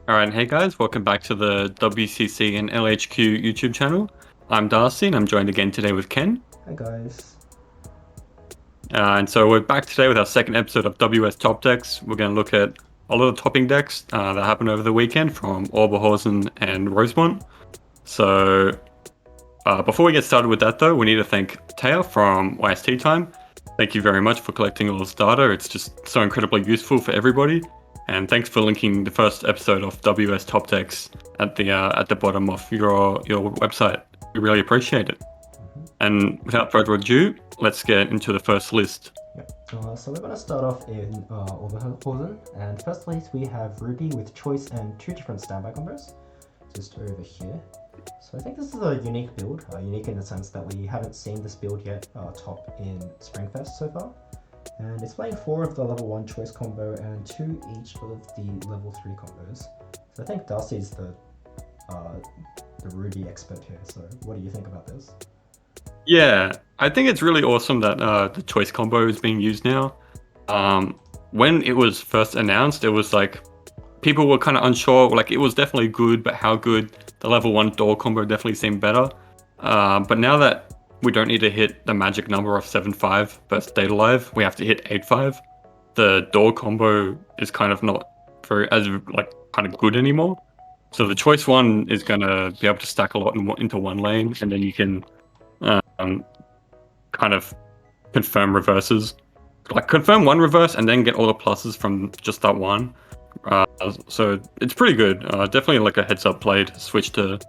Alright, hey guys, welcome back to the WCC and LHQ YouTube channel. I'm Darcy and I'm joined again today with Ken. Hi guys. And so we're back today with our second episode of WS Top Decks. We're going to look at a lot of topping decks that happened over the weekend from Oberhausen and Rosemont. So before we get started with that though, we need to thank Taya from YST Time. Thank you very much for collecting all this data. It's just so incredibly useful for everybody. And thanks for linking the first episode of WS Top Decks at the bottom of your website. We really appreciate it. And without further ado, let's get into the first list. Yep. So we're going to start off in Oberhausen, and first place we have Ruby with choice and two different standby combos, just over here. So I think this is a unique build, unique in the sense that we haven't seen this build yet top in Springfest so far. And it's playing 4 of the level 1 choice combo and 2 each of the level 3 combos. So I think Darcy's the Ruby expert here, so what do you think about this? Yeah, I think it's really awesome that the choice combo is being used now. When it was first announced, it was like people were kind of unsure. Like it was definitely good, but how good? The level 1 door combo definitely seemed better. But now that we don't need to hit the magic number of 7-5 per Stayed Alive, we have to hit 8-5. The door combo is kind of not very as like kind of good anymore. So the choice one is gonna be able to stack a lot into one lane, and then you can kind of confirm reverses, like confirm one reverse and then get all the pluses from just that one. So it's pretty good. Definitely like a heads up play to switch to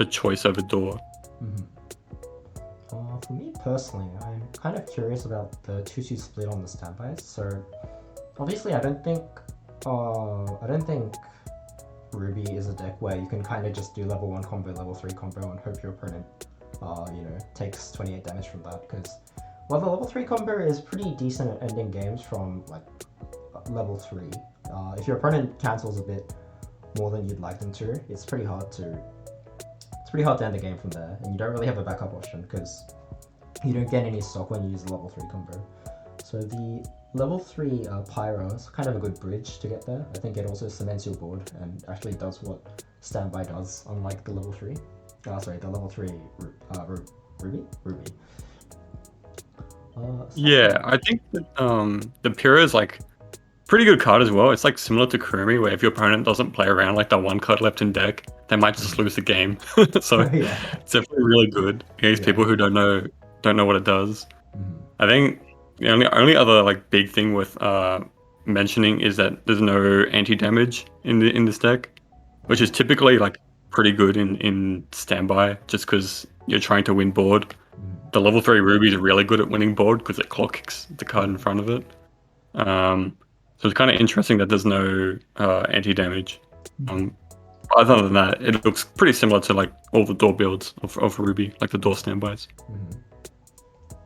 choice over door. Mm-hmm. For me personally, I'm kind of curious about the 2-2 split on the standbys. So obviously, I don't think Ruby is a deck where you can kind of just do level 1 combo, level 3 combo, and hope your opponent, takes 28 damage from that. Because while the level 3 combo is pretty decent at ending games from like level 3, if your opponent cancels a bit more than you'd like them to, it's pretty hard to end the game from there, and you don't really have a backup option because you don't get any stock when you use the level 3 combo. So the level 3 Pyro is kind of a good bridge to get there. I think it also cements your board and actually does what standby does, unlike the level 3. The level 3 Ruby? Yeah, I think that the Pyrrha is like pretty good card as well. It's like similar to Kurumi, where if your opponent doesn't play around like that one card left in deck, they might just lose the game. So Yeah. it's definitely really good against people who don't know what it does. I think the only other like big thing with mentioning is that there's no anti-damage in this deck, which is typically like pretty good in standby, just because you're trying to win board. The level 3 Ruby is really good at winning board because it clock kicks the card in front of it. So it's kind of interesting that there's no anti-damage. Other than that, it looks pretty similar to like all the door builds of Ruby, like the door standbys.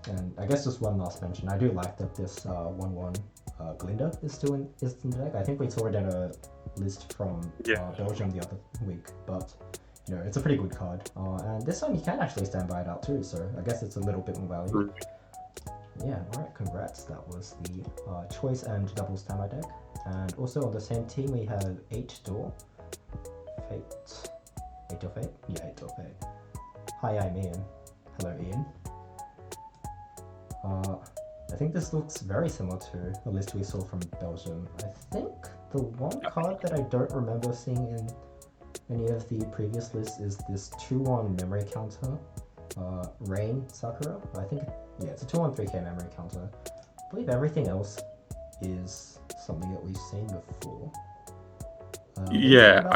And I guess just one last mention, I do like that this 1-1 Glinda is still in the deck. I think we saw it in a list from Belgium the other week, but it's a pretty good card. And this time you can actually stand by it out too, so I guess it's a little bit more value. Yeah, alright, congrats. That was the choice and double standby deck. And also on the same team we have 8 door. Fate. 8 door Fate? Yeah, 8 door Fate. Hi, I'm Ian. Hello, Ian. I think this looks very similar to the list we saw from Belgium. I think the one card that I don't remember seeing in any of the previous lists is this 2-1 memory counter, Rain Sakura. I think, yeah, it's a 2-1 3k memory counter. I believe everything else is something that we've seen before.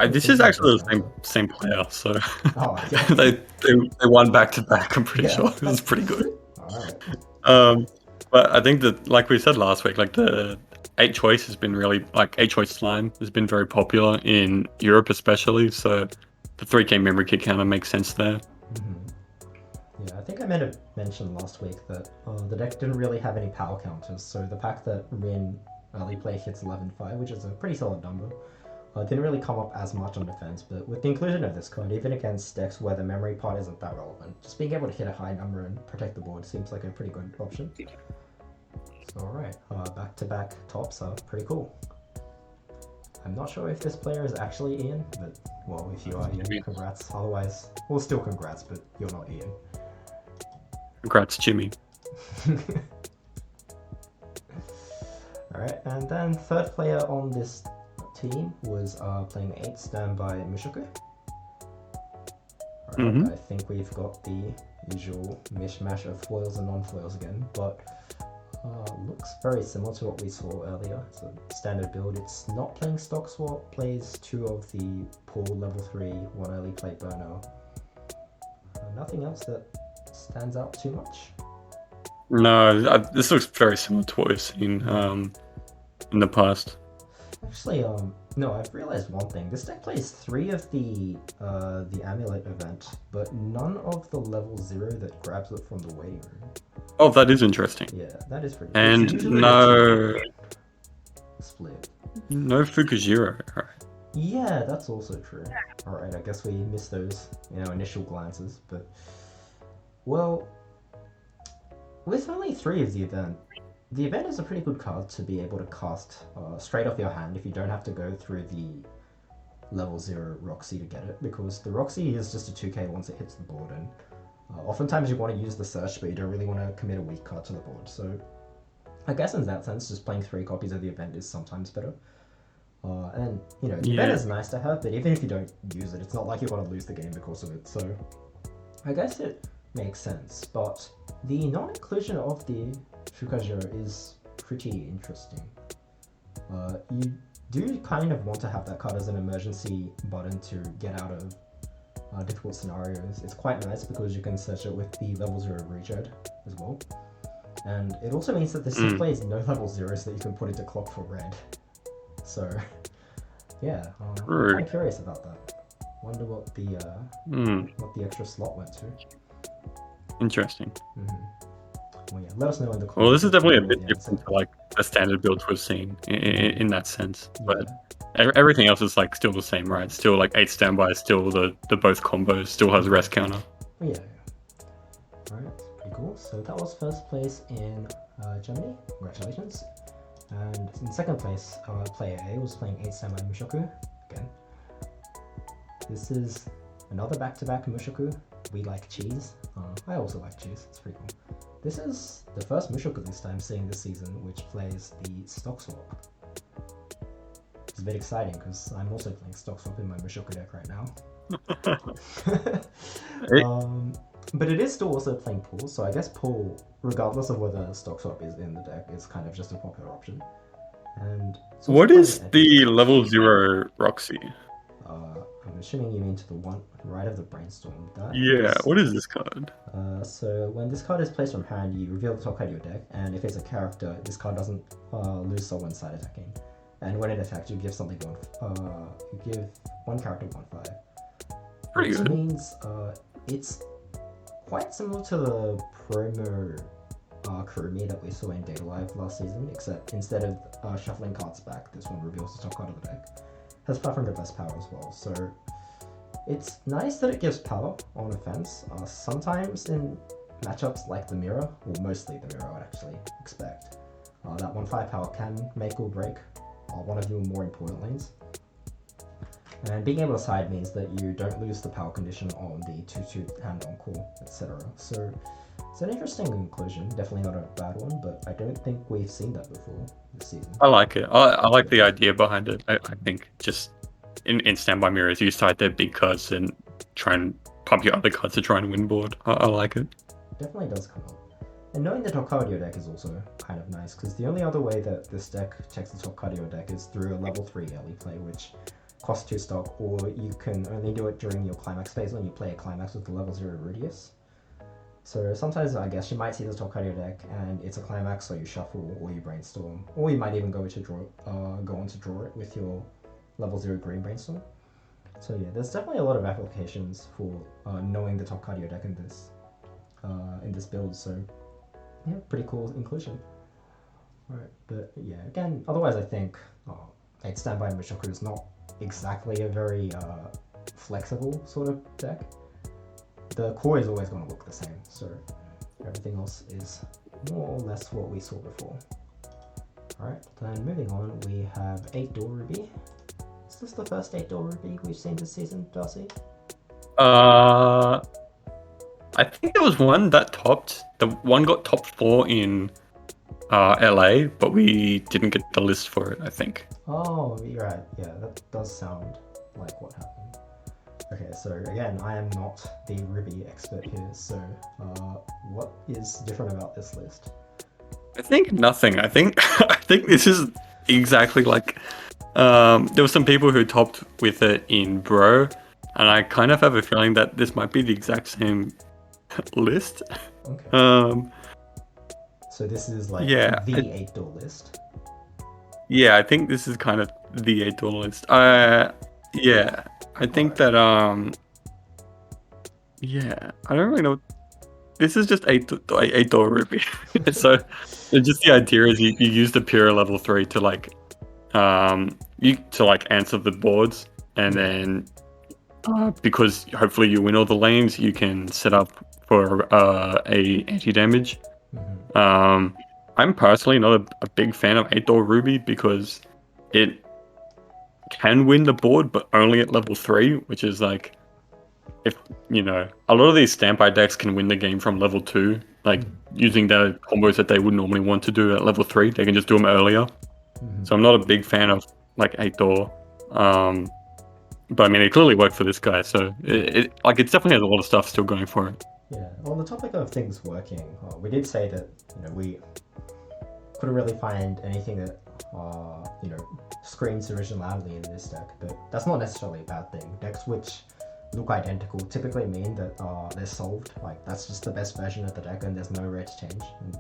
This is actually the same player, so okay. they won back to back. I'm pretty sure this is pretty good. Alright. But I think that, like we said last week, like the 8 choice has been really, like 8 choice slime has been very popular in Europe especially, so the 3k memory kit counter makes sense there. Yeah, I think I meant to mention last week that the deck didn't really have any power counters, so the fact that Rin early play hits 11-5, which is a pretty solid number, didn't really come up as much on defense, but with the inclusion of this card, even against decks where the memory part isn't that relevant, just being able to hit a high number and protect the board seems like a pretty good option. So alright, back-to-back tops are pretty cool. I'm not sure if this player is actually Ian, but well, if you are Ian, congrats. Otherwise, well, still congrats, but you're not Ian. Congrats, Jimmy. Alright, and then third player on this team was playing 8 standby Mushoku. I think we've got the usual mishmash of foils and non-foils again, but looks very similar to what we saw earlier. It's a standard build. It's not playing stock swap, plays 2 of the pool level 3, 1 early plate burner. Nothing else that stands out too much. No, this looks very similar to what we've seen in the past. Actually, no, I've realized one thing. This deck plays 3 of the amulet event, but none of the level 0 that grabs it from the waiting room. Oh, that is interesting. Yeah, that is pretty. And no split. No Fukujiro. Right. Yeah, that's also true. Alright, I guess we missed those in our initial glances, but well, with only 3 of the event is a pretty good card to be able to cast straight off your hand if you don't have to go through the level 0 Roxy to get it, because the Roxy is just a 2k once it hits the board, and oftentimes you want to use the search, but you don't really want to commit a weak card to the board. So I guess in that sense, just playing 3 copies of the event is sometimes better. And you know, the event is nice to have, but even if you don't use it, it's not like you're going to lose the game because of it. So I guess it makes sense, but the non-inclusion of the Fukajiro is pretty interesting. You do kind of want to have that card as an emergency button to get out of difficult scenarios. It's quite nice because you can search it with the level 0 reject as well. And it also means that this plays no level 0s that you can put into clock for red. So, yeah, I'm kind of curious about that. Wonder what the extra slot went to. Interesting. Well, yeah, let us know in the comments. Well, this is definitely a bit different to like the standard builds we've seen in that sense, but everything else is like still the same, right? Still like 8 standby, still the both combos, still has rest counter. Yeah. Alright, pretty cool. So that was first place in Germany. Congratulations. And in second place, player A was playing 8 standby Mushoku again. This is another back-to-back Mushoku. We like cheese. I also like cheese. It's pretty cool. This is the first Mushoku this time seeing this season, which plays the stock swap. It's a bit exciting because I'm also playing stock swap in my Mushoku deck right now. But it is still also playing pool, so I guess pool, regardless of whether stock swap is in the deck, is kind of just a popular option. And what is the level 0 Roxy? I'm assuming you mean to the one right of the brainstorm. What is this card? So when this card is placed from hand, you reveal the top card of your deck, and if it's a character, this card doesn't lose soul inside attacking. And when it attacks, you give something you give one character 1/5. Pretty good. Which means it's quite similar to the promo Kurumi that we saw in Data Live last season, except instead of shuffling cards back, this one reveals the top card of the deck. Has 500 less power as well, so it's nice that it gives power on offense. Sometimes in matchups like the mirror, or mostly the mirror, I'd actually expect, that 1/5 power can make or break one of your more important lanes. And being able to side means that you don't lose the power condition on the 2/2 hand on call, etc. So it's an interesting inclusion, definitely not a bad one, but I don't think we've seen that before this season. I like it. I like the idea behind it. I think just in standby mirrors, you side their big cards and try and pump your other cards to try and win board. I like it. Definitely does come up. And knowing the top card of your deck is also kind of nice, because the only other way that this deck checks the top card of your deck is through a level 3 early play, which costs 2 stock, or you can only do it during your climax phase when you play a climax with the level 0 Rudius. So sometimes I guess you might see the top card of your deck and it's a climax, so you shuffle or you brainstorm, or you might even go on to draw it with your level 0 green brainstorm. So yeah, there's definitely a lot of applications for knowing the top card of your deck in this build. So yeah, pretty cool inclusion. Alright, but yeah, again, otherwise I think 8 standby Mushoku is not exactly a very flexible sort of deck. The core is always going to look the same, so everything else is more or less what we saw before. Alright, then moving on, we have 8 Door Ruby. Is this the first 8-door Ruby we've seen this season, Darcy? I think there was one that topped. The one got top 4 in LA, but we didn't get the list for it, I think. Oh, you're right. Yeah, that does sound like what happened. Okay, so again, I am not the Ruby expert here, so what is different about this list? I think nothing. I think I think this is exactly like there were some people who topped with it in Bro, and I kind of have a feeling that this might be the exact same list. Okay. So this is like the 8-door list. Yeah, I think this is kind of the 8-door list. Yeah, I think that yeah, I don't really know. This is just 8-door Ruby. So just the idea is you use the Pura level 3 to like answer the boards, and then because hopefully you win all the lanes, you can set up for a anti-damage. I'm personally not a big fan of 8-door Ruby because it can win the board, but only at level 3, which is like, if you know, a lot of these standby decks can win the game from level 2, like using the combos that they would normally want to do at level 3, they can just do them earlier. So I'm not a big fan of like 8-door. But I mean, it clearly worked for this guy, so it definitely has a lot of stuff still going for it. Yeah, on the topic of things working, we did say that, you know, we couldn't really find anything that, you know, screams originality in this deck, but that's not necessarily a bad thing. Decks which look identical typically mean that they're solved, like that's just the best version of the deck and there's no rare to change. And,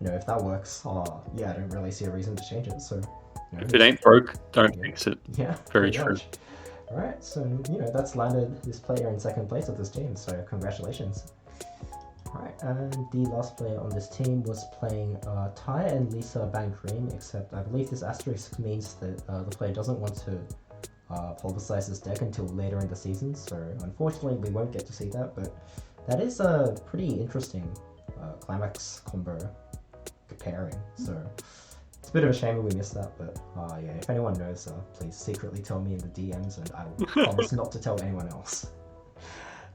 you know, if that works, yeah, I don't really see a reason to change it, so... You know, if it ain't broke, don't fix it. Yeah, very true. Alright, so, you know, that's landed this player in second place of this team, so congratulations. Alright, and the last player on this team was playing Ty and Lisa Bang Dream, except I believe this asterisk means that the player doesn't want to publicize this deck until later in the season, so unfortunately we won't get to see that, but that is a pretty interesting climax combo pairing, so it's a bit of a shame we missed that, but yeah, if anyone knows, please secretly tell me in the DMs and I will promise not to tell anyone else.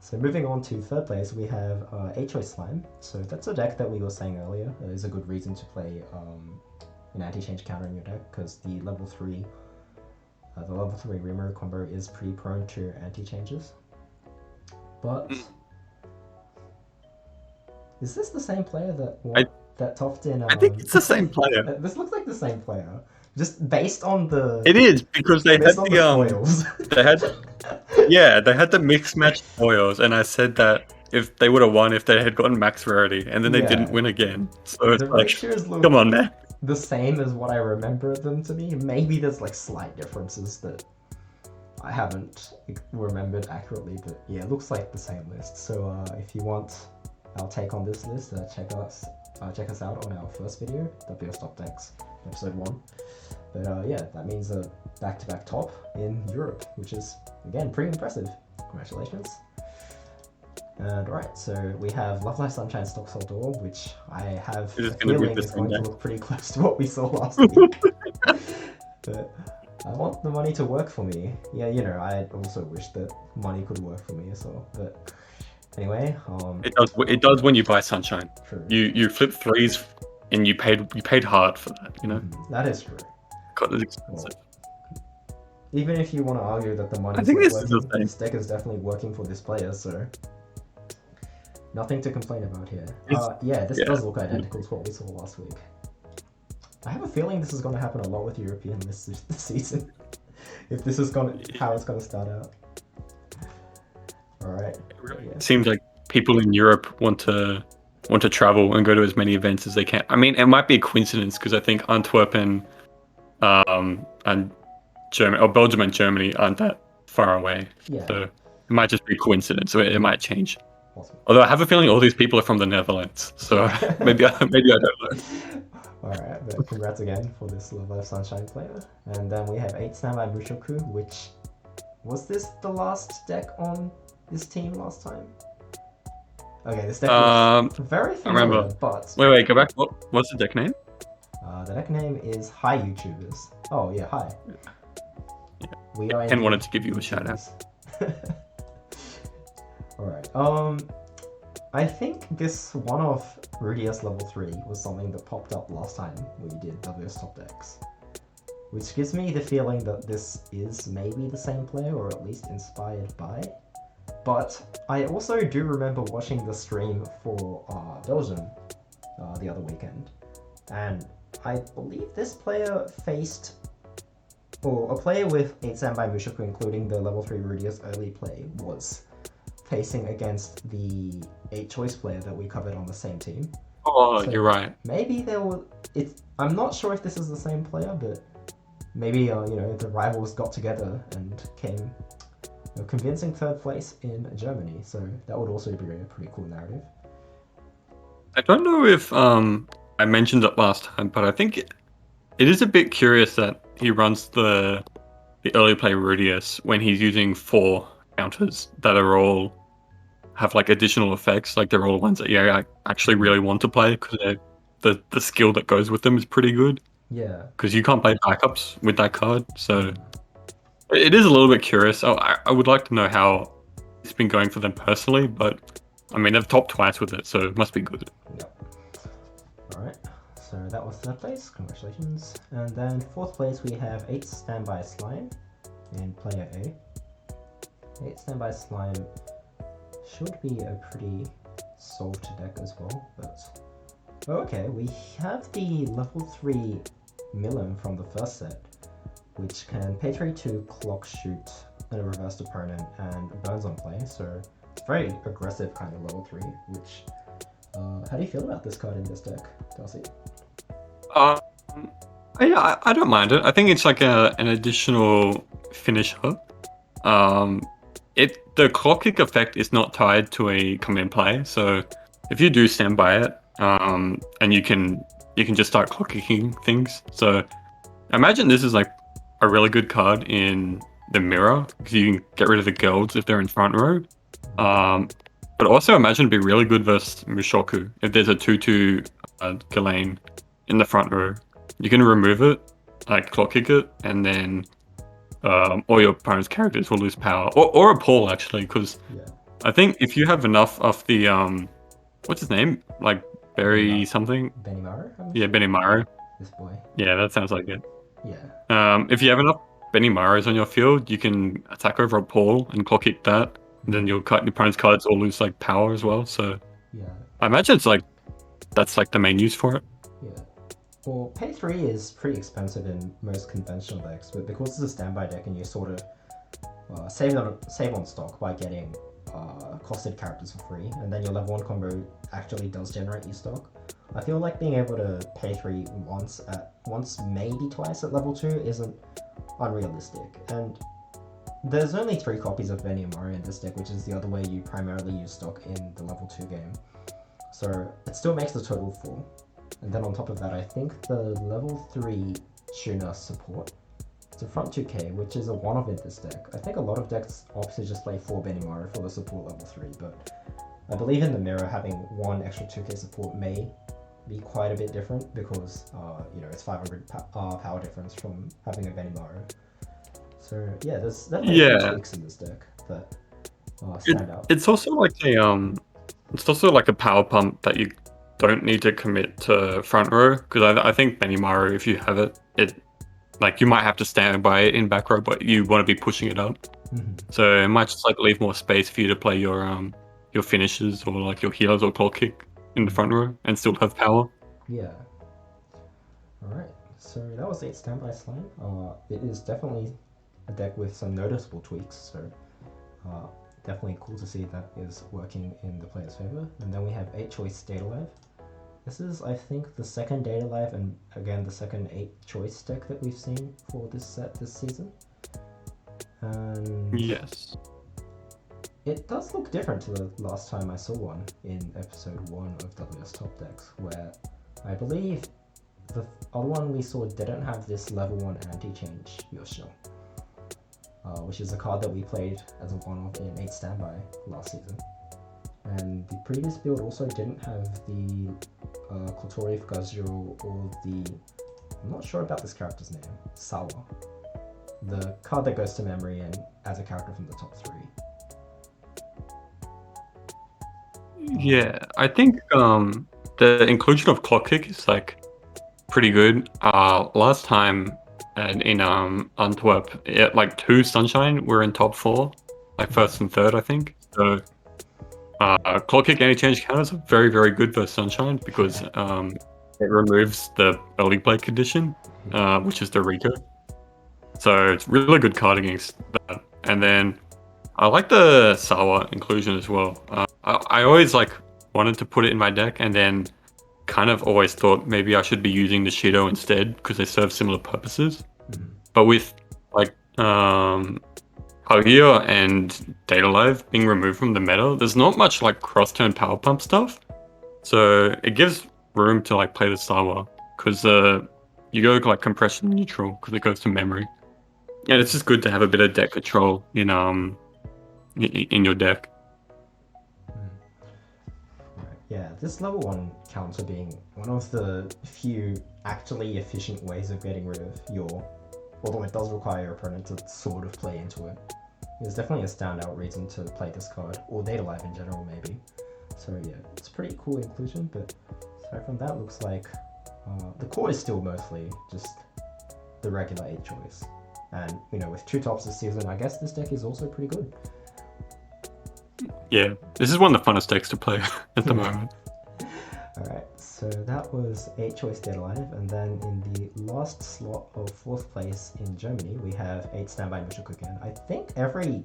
So moving on to third place, we have A-Choice Slime. So that's a deck that we were saying earlier is a good reason to play an anti-change counter in your deck, because the level 3 Rimmer combo is pretty prone to anti-changes. But is this the same player that topped in? I think it's the same player. This looks like the same player, just based on the. It is, because they had the foils. They had. Yeah, they had the mixed match foils, and I said that if they would have won if they had gotten max rarity, and then they didn't win again. So it's like, come on, man. The same as what I remember them to be. Maybe there's like slight differences that I haven't remembered accurately, but yeah, it looks like the same list. So if you want our take on this list, check us out on our first video, WS Top Decks, episode 1. But yeah, that means a back-to-back top in Europe, which is, again, pretty impressive. Congratulations. And right, so we have Love Life Sunshine Stock Soul Door, which I have a feeling is going to look pretty close to what we saw last week. But I want the money to work for me. Yeah, you know, I also wish that money could work for me as well. But anyway, it does when you buy Sunshine. True. You flip 3s and you paid hard for that, you know. That is true. God, it's expensive. Well, even if you want to argue that the money this deck is definitely working for this player, so nothing to complain about here. Yeah, this does look identical to what we saw last week. I have a feeling this is going to happen a lot with European lists this season. If this is how it's going to start out. Alright. It seems like people in Europe want to travel and go to as many events as they can. I mean, it might be a coincidence because I think Antwerp and Germany, or Belgium and Germany aren't that far away. Yeah. So it might just be a coincidence. So it might change. Awesome. Although I have a feeling all these people are from the Netherlands, so maybe I don't know. Alright, but congrats again for this Love Life Sunshine player. And then we have 8 Standby Mushoku, which was this the last deck on this team last time? Okay, this deck is very familiar, I remember. But... Wait, go back. What's the deck name? The deck name is Hi YouTubers. Oh yeah, hi. We are Ken wanted indeed to give you a shout out. Alright, I think this one-off Rudius level 3 was something that popped up last time we did WS Top Decks, which gives me the feeling that this is maybe the same player, or at least inspired by. But I also do remember watching the stream for Belgium the other weekend, and I believe this player faced, or a player with 8 standby Mushoku, including the level 3 Rudius early play, was facing against the 8 choice player that we covered on the same team. Oh, so you're right. Maybe there was. I'm not sure if this is the same player, but maybe the rivals got together and came a convincing 3rd place in Germany. So that would also be a pretty cool narrative. I don't know if I mentioned it last time, but I think it is a bit curious that he runs the early play Rudius when he's using 4 counters that are all have like additional effects, like they're all ones that I actually really want to play because the skill that goes with them is pretty good. Yeah. Because you can't play backups with that card, so it is a little bit curious. I would like to know how it's been going for them personally, but I mean they've topped twice with it, so it must be good. Yep. Alright, so that was 3rd place, congratulations. And then 4th place we have 8 standby slime in player A. 8 standby slime should be a pretty solved deck as well, but okay, we have the level 3 Milim from the first set, which can pay 3 to clock shoot a reversed opponent and burns on play, so it's very aggressive kind of level 3, which how do you feel about this card in this deck, Darcy? Yeah, I don't mind it. I think it's like an additional finisher. The clock kick effect is not tied to a command play, so if you do stand by it, and you can just start clock kicking things. So I imagine this is like a really good card in the mirror because you can get rid of the guilds if they're in front row. But also imagine it'd be really good versus Mushoku if there's a 2/2 Ghislaine in the front row. You can remove it, like clock kick it, and then all your opponent's characters will lose power, or a pull actually, because I think if you have enough of the what's his name, like Berry something, Benimaru? Yeah, Benimaru. This boy. Yeah, that sounds like it. Yeah. If you have enough Benimarus on your field, you can attack over a pull and clock kick that, and then you'll cut your opponent's cards or lose like power as well. So yeah, I imagine it's like that's like the main use for it. Yeah. Well, pay 3 is pretty expensive in most conventional decks, but because it's a standby deck and you sort of save on stock by getting costed characters for free, and then your level 1 combo actually does generate you stock, I feel like being able to pay 3 once, maybe twice at level 2 isn't unrealistic. And there's only 3 copies of Benimaru in this deck, which is the other way you primarily use stock in the level 2 game. So it still makes the total 4. And then on top of that, I think the level 3 Shuna support, it's a front 2k, which is a one-off in this deck. I think a lot of decks opt to just play 4 Benimaru for the support level 3, but I believe in the mirror having 1 extra 2k support may be quite a bit different because, it's 500 power difference from having a Benimaru. So yeah, there's definitely tweaks in this deck that stand out. It's also like a power pump that you don't need to commit to front row, because I think Benimaru, if you have it like you might have to stand by it in back row, but you want to be pushing it up. So it might just like leave more space for you to play your finishers or like your healers or clock kick in the front row and still have power. Yeah. Alright, so that was 8 standby slime. It is definitely a deck with some noticeable tweaks, so definitely cool to see that is working in the player's favor. And then we have 8 choice Data Live. This is, I think, the second Data Live and again the second 8 choice deck that we've seen for this set this season. And yes, it does look different to the last time I saw one in episode 1 of WS Top Decks, where I believe the other one we saw didn't have this level 1 anti-change Yoshio, which is a card that we played as a one-off in 8 standby last season. And the previous build also didn't have the Kotori Fukajiro or the... I'm not sure about this character's name. Sawa. the card that goes to memory and adds a character from the top three. Yeah, I think the inclusion of Clock Kick is like pretty good. Last time in Antwerp, like 2 Sunshine were in top 4, like first and third, I think. So Clock Kick anti-change counters are very, very good for Sunshine because it removes the early play condition, which is the Rico. So it's really good card against that. And then I like the Sawa inclusion as well. I always like wanted to put it in my deck, and then kind of always thought maybe I should be using the Shido instead because they serve similar purposes. But with like Kaguya and Data Live being removed from the meta, there's not much like cross-turn power pump stuff. So it gives room to like play the Sawa because you go like compression neutral because it goes to memory. And it's just good to have a bit of deck control in your deck. Yeah, this level 1 counter being one of the few actually efficient ways of getting rid of your, although it does require your opponent to sort of play into it, is definitely a standout reason to play this card, or Data Live in general maybe. So yeah, it's a pretty cool inclusion, but aside from that, looks like the core is still mostly just the regular 8 choice. And, you know, with 2 tops this season, I guess this deck is also pretty good. Yeah, this is one of the funnest decks to play at the moment. Alright, so that was 8 choice Dead Alive, and then in the last slot of 4th place in Germany, we have 8 Standby Mushoku again. I think every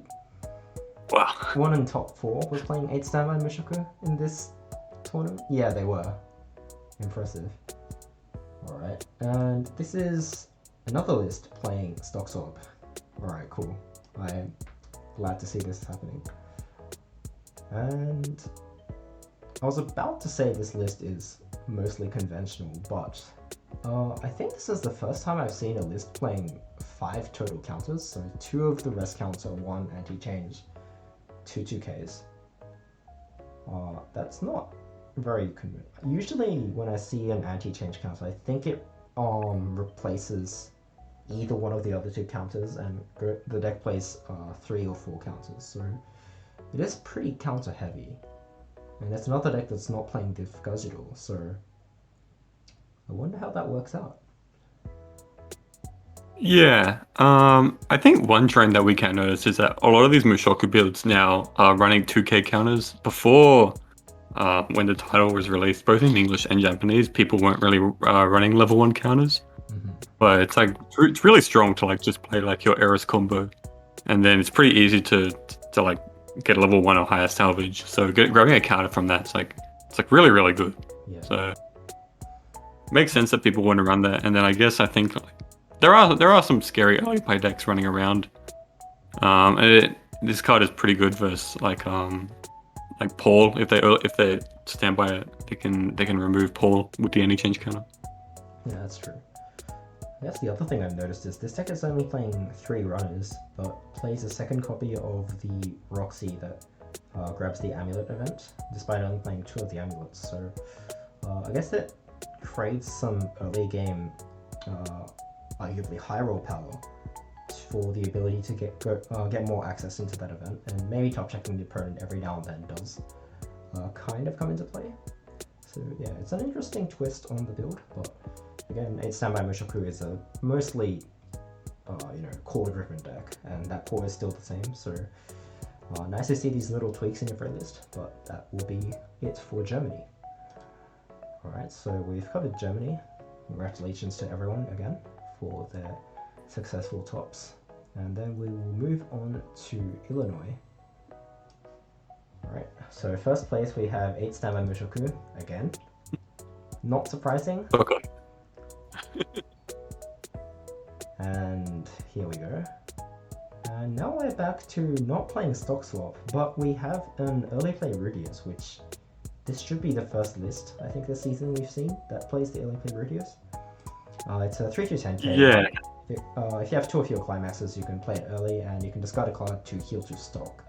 one in top 4 were playing 8 Standby Mushoku in this tournament. Yeah, they were. Impressive. Alright, and this is another list playing Stock Swap. Alright, cool. I'm glad to see this happening. And I was about to say this list is mostly conventional, but I think this is the first time I've seen a list playing 5 total counters, so 2 of the rest counter, 1 anti-change, 2 2Ks. That's not very convenient. Usually when I see an anti-change counter, I think it replaces either one of the other 2 counters, and the deck plays 3 or 4 counters, so it is pretty counter heavy. And it's another deck that's not playing Diff Guzz at all, so I wonder how that works out. Yeah, I think one trend that we can notice is that a lot of these Mushoku builds now are running 2K counters. Before, when the title was released, both in English and Japanese, people weren't really running level 1 counters. But it's like it's really strong to like just play like your Eris combo, and then it's pretty easy to like get a level 1 or higher salvage. So grabbing a counter from that, it's like really, really good. Yeah. So it makes sense that people want to run that. And then I think like, there are some scary early play decks running around. And this card is pretty good versus like Paul. If they stand by it, they can remove Paul with the anti-change counter. Yeah, that's true. I guess the other thing I've noticed is this deck is only playing 3 runners, but plays a second copy of the Roxy that grabs the Amulet event, despite only playing 2 of the Amulets. So I guess that craves some early game, arguably high roll power for the ability to get more access into that event, and maybe top checking the opponent every now and then does kind of come into play. So yeah, it's an interesting twist on the build, but again, 8 Standby Mushoku is a mostly core-driven deck, and that core is still the same, so nice to see these little tweaks in every list, but that will be it for Germany. Alright, so we've covered Germany. Congratulations to everyone again for their successful tops. And then we will move on to Illinois. Alright, so first place we have 8 Standby Mushoku again. Not surprising. Okay. And here we go. And now we're back to not playing Stock Swap, but we have an early play Rudius, which this should be the first list I think this season we've seen that plays the early play Rudius. It's a 3/2/10k. Yeah. If you have 2 of your climaxes, you can play it early, and you can discard a card to heal to stock.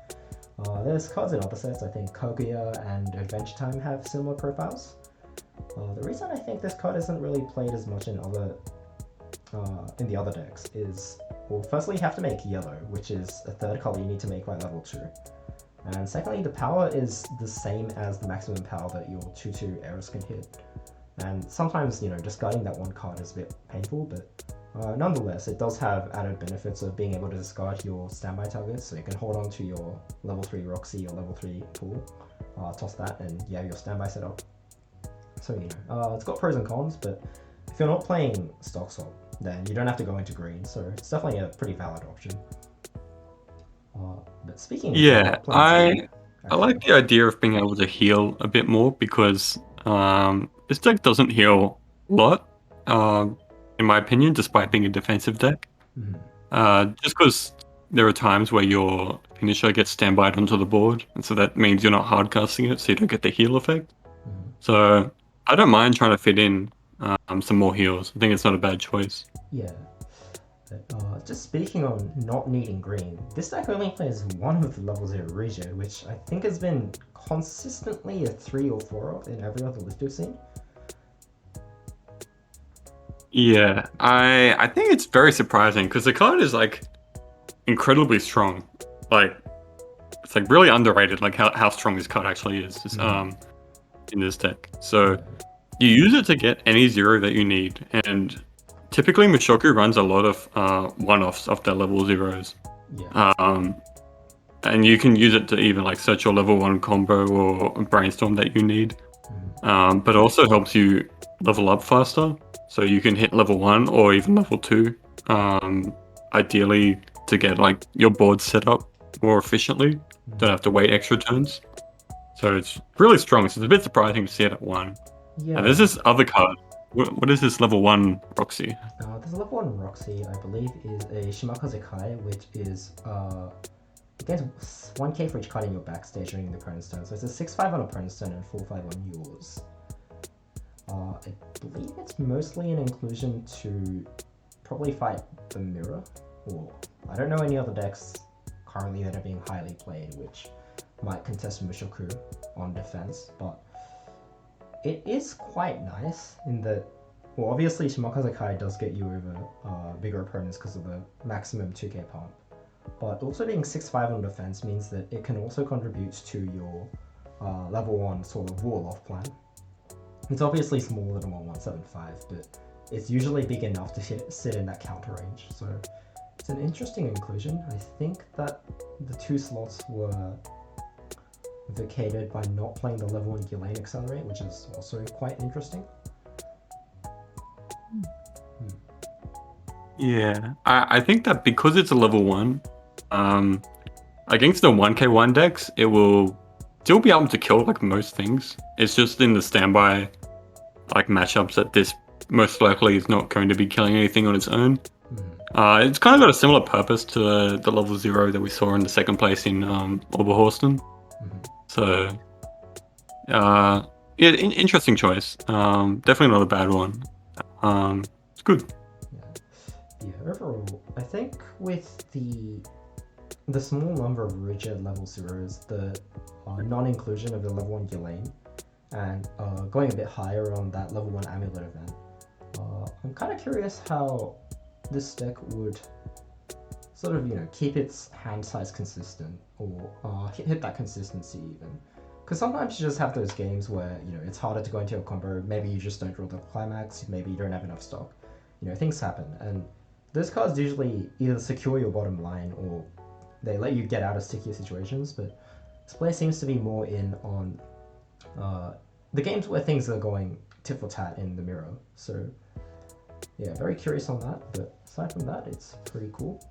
There's cards in other sets. I think Kaguya and Adventure Time have similar profiles. The reason I think this card isn't really played as much in the other decks is well, firstly you have to make yellow, which is a third color you need to make by level 2. And secondly, the power is the same as the maximum power that your 2/2 arrows can hit. And sometimes, discarding that one card is a bit painful, but nonetheless, it does have added benefits of being able to discard your standby targets, so you can hold on to your level 3 Roxy or level 3 Pool, toss that, and you have your standby set up. So, it's got pros and cons, but if you're not playing stock swap, then you don't have to go into green, so it's definitely a pretty valid option. But speaking of I like the idea of being able to heal a bit more, because this deck doesn't heal a lot, in my opinion, despite being a defensive deck. Just because there are times where your finisher gets standbyed onto the board, and so that means you're not hardcasting it, so you don't get the heal effect. So I don't mind trying to fit in some more heals. I think it's not a bad choice. Yeah. But, just speaking on not needing green, this deck only plays one of the level 0 Regio, which I think has been consistently a 3 or 4 of in every other list we've seen. Yeah, I think it's very surprising, because the card is like incredibly strong. Like, it's like really underrated, like how strong this card actually is in this deck. So you use it to get any 0 that you need, and typically Mushoku runs a lot of one-offs of their level 0s. And you can use it to even like search your level 1 combo or brainstorm that you need. But it also helps you level up faster, so you can hit level 1 or even level 2, ideally, to get like your board set up more efficiently. Don't have to wait extra turns. So it's really strong. So it's a bit surprising to see it at 1. Yeah. And there's this other card. What is this level 1 Roxy? This level 1 Roxy, I believe, is a Shimakaze Kai, which is it gains 1k for each card in your backstage during the opponent's turn. So it's a 6/5 on opponent's turn and 4/5 on yours. I believe it's mostly an inclusion to probably fight the mirror, or I don't know any other decks currently that are being highly played which might contest Mushoku on defense, but it is quite nice in that, well, obviously Shimakaze Kai does get you over bigger opponents because of the maximum 2k pump, but also being 6/5 on defense means that it can also contribute to your level 1 sort of wall-off plan. It's obviously smaller than 1175, but it's usually big enough to sit in that counter range, so it's an interesting inclusion. I think that the 2 slots were vacated by not playing the level 1 Ghislaine Accelerate, which is also quite interesting. Yeah, I think that because it's a level 1, against the 1k1 decks, it will still be able to kill like most things. It's just in the standby like matchups that this most likely is not going to be killing anything on its own. It's kind of got a similar purpose to the level 0 that we saw in the second place in Oberhausen. So, yeah, interesting choice. Definitely not a bad one. It's good. Yeah, overall, I think with the small number of rigid level 0s, the non-inclusion of the level 1 Ghislaine, and going a bit higher on that level 1 Amulet event, I'm kind of curious how this deck would sort of, keep its hand size consistent, or hit that consistency even. Because sometimes you just have those games where, it's harder to go into a combo, maybe you just don't draw the climax, maybe you don't have enough stock. Things happen, and those cards usually either secure your bottom line or they let you get out of stickier situations, but this player seems to be more in on the games where things are going tit for tat in the mirror. So yeah, very curious on that, but aside from that, it's pretty cool.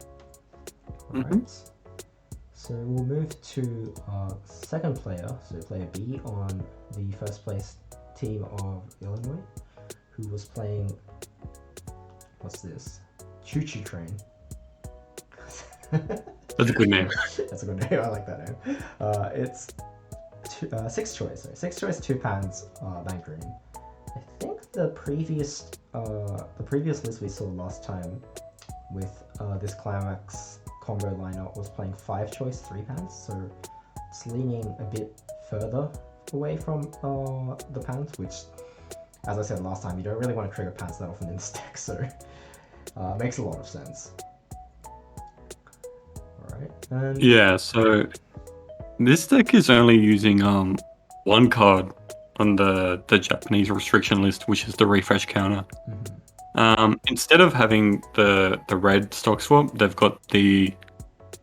Alright, so we'll move to our second player, so player B on the first place team of Illinois, who was playing, what's this? Choo Choo Train. That's a good name. That's a good name, I like that name. It's 6 choice, 2 pans, bank green. I think the previous list we saw last time with this climax combo lineup was playing 5 choice 3 pans, so it's leaning a bit further away from the pans, which, as I said last time, you don't really want to trigger pans that often in this deck, so makes a lot of sense. And Yeah, so this deck is only using one card on the Japanese restriction list, which is the refresh counter. Instead of having the red stock swap, they've got the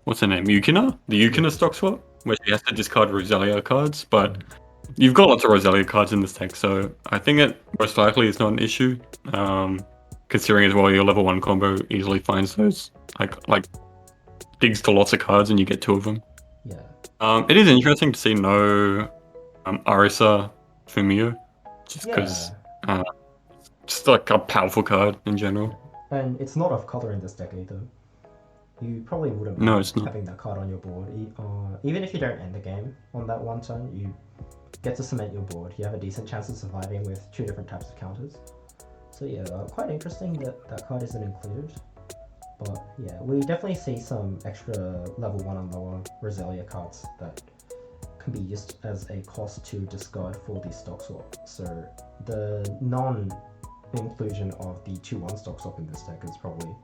what's her name? Yukina? The Yukina stock swap, where she has to discard Roselia cards, but you've got lots of Roselia cards in this deck, so I think it most likely is not an issue. Considering as well your level 1 combo easily finds those like digs to lots of cards and you get 2 of them. Yeah. It is interesting to see no Arisa Fumio, just because just like a powerful card in general. And it's not off color in this deck either. You probably wouldn't mind having that card on your board. Even if you don't end the game on that one turn, you get to cement your board. You have a decent chance of surviving with 2 different types of counters. So yeah, quite interesting that that card isn't included. But yeah, we definitely see some extra level 1 and lower Roselia cards that can be used as a cost to discard for the stock swap. So the non-inclusion of the 2/1 stock swap in this deck is probably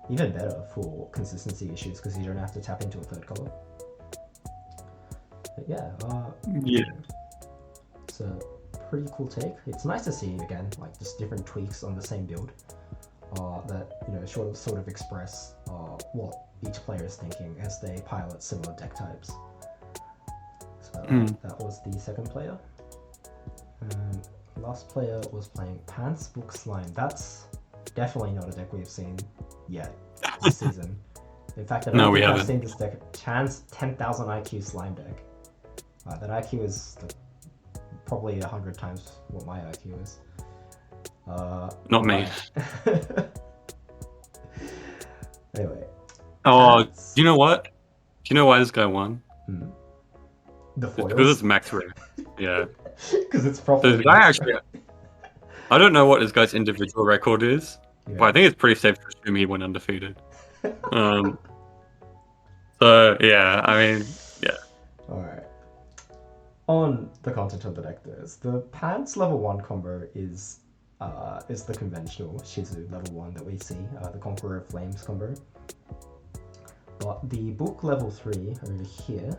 even better for consistency issues because you don't have to tap into a third color. But yeah, it's a pretty cool take. It's nice to see again, like just different tweaks on the same build that sort of express what each player is thinking as they pilot similar deck types. So that was the second player. Last player was playing Pants Book Slime. That's definitely not a deck we've seen yet this season. In fact, I don't think I've seen this deck. Chan's 10,000 IQ slime deck. That IQ is probably 100 times what my IQ is. Not me. Anyway. Oh, do you know what? Do you know why this guy won? The foils? Because it's max rare. Yeah. Because it's probably. The guy actually. I don't know what this guy's individual record is, but I think it's pretty safe to assume he went undefeated. So yeah, I mean, yeah. Alright. On the content of the deck, the Pants level 1 combo is the conventional Shizu level 1 that we see, the Conqueror of Flames combo. But the book level 3 over here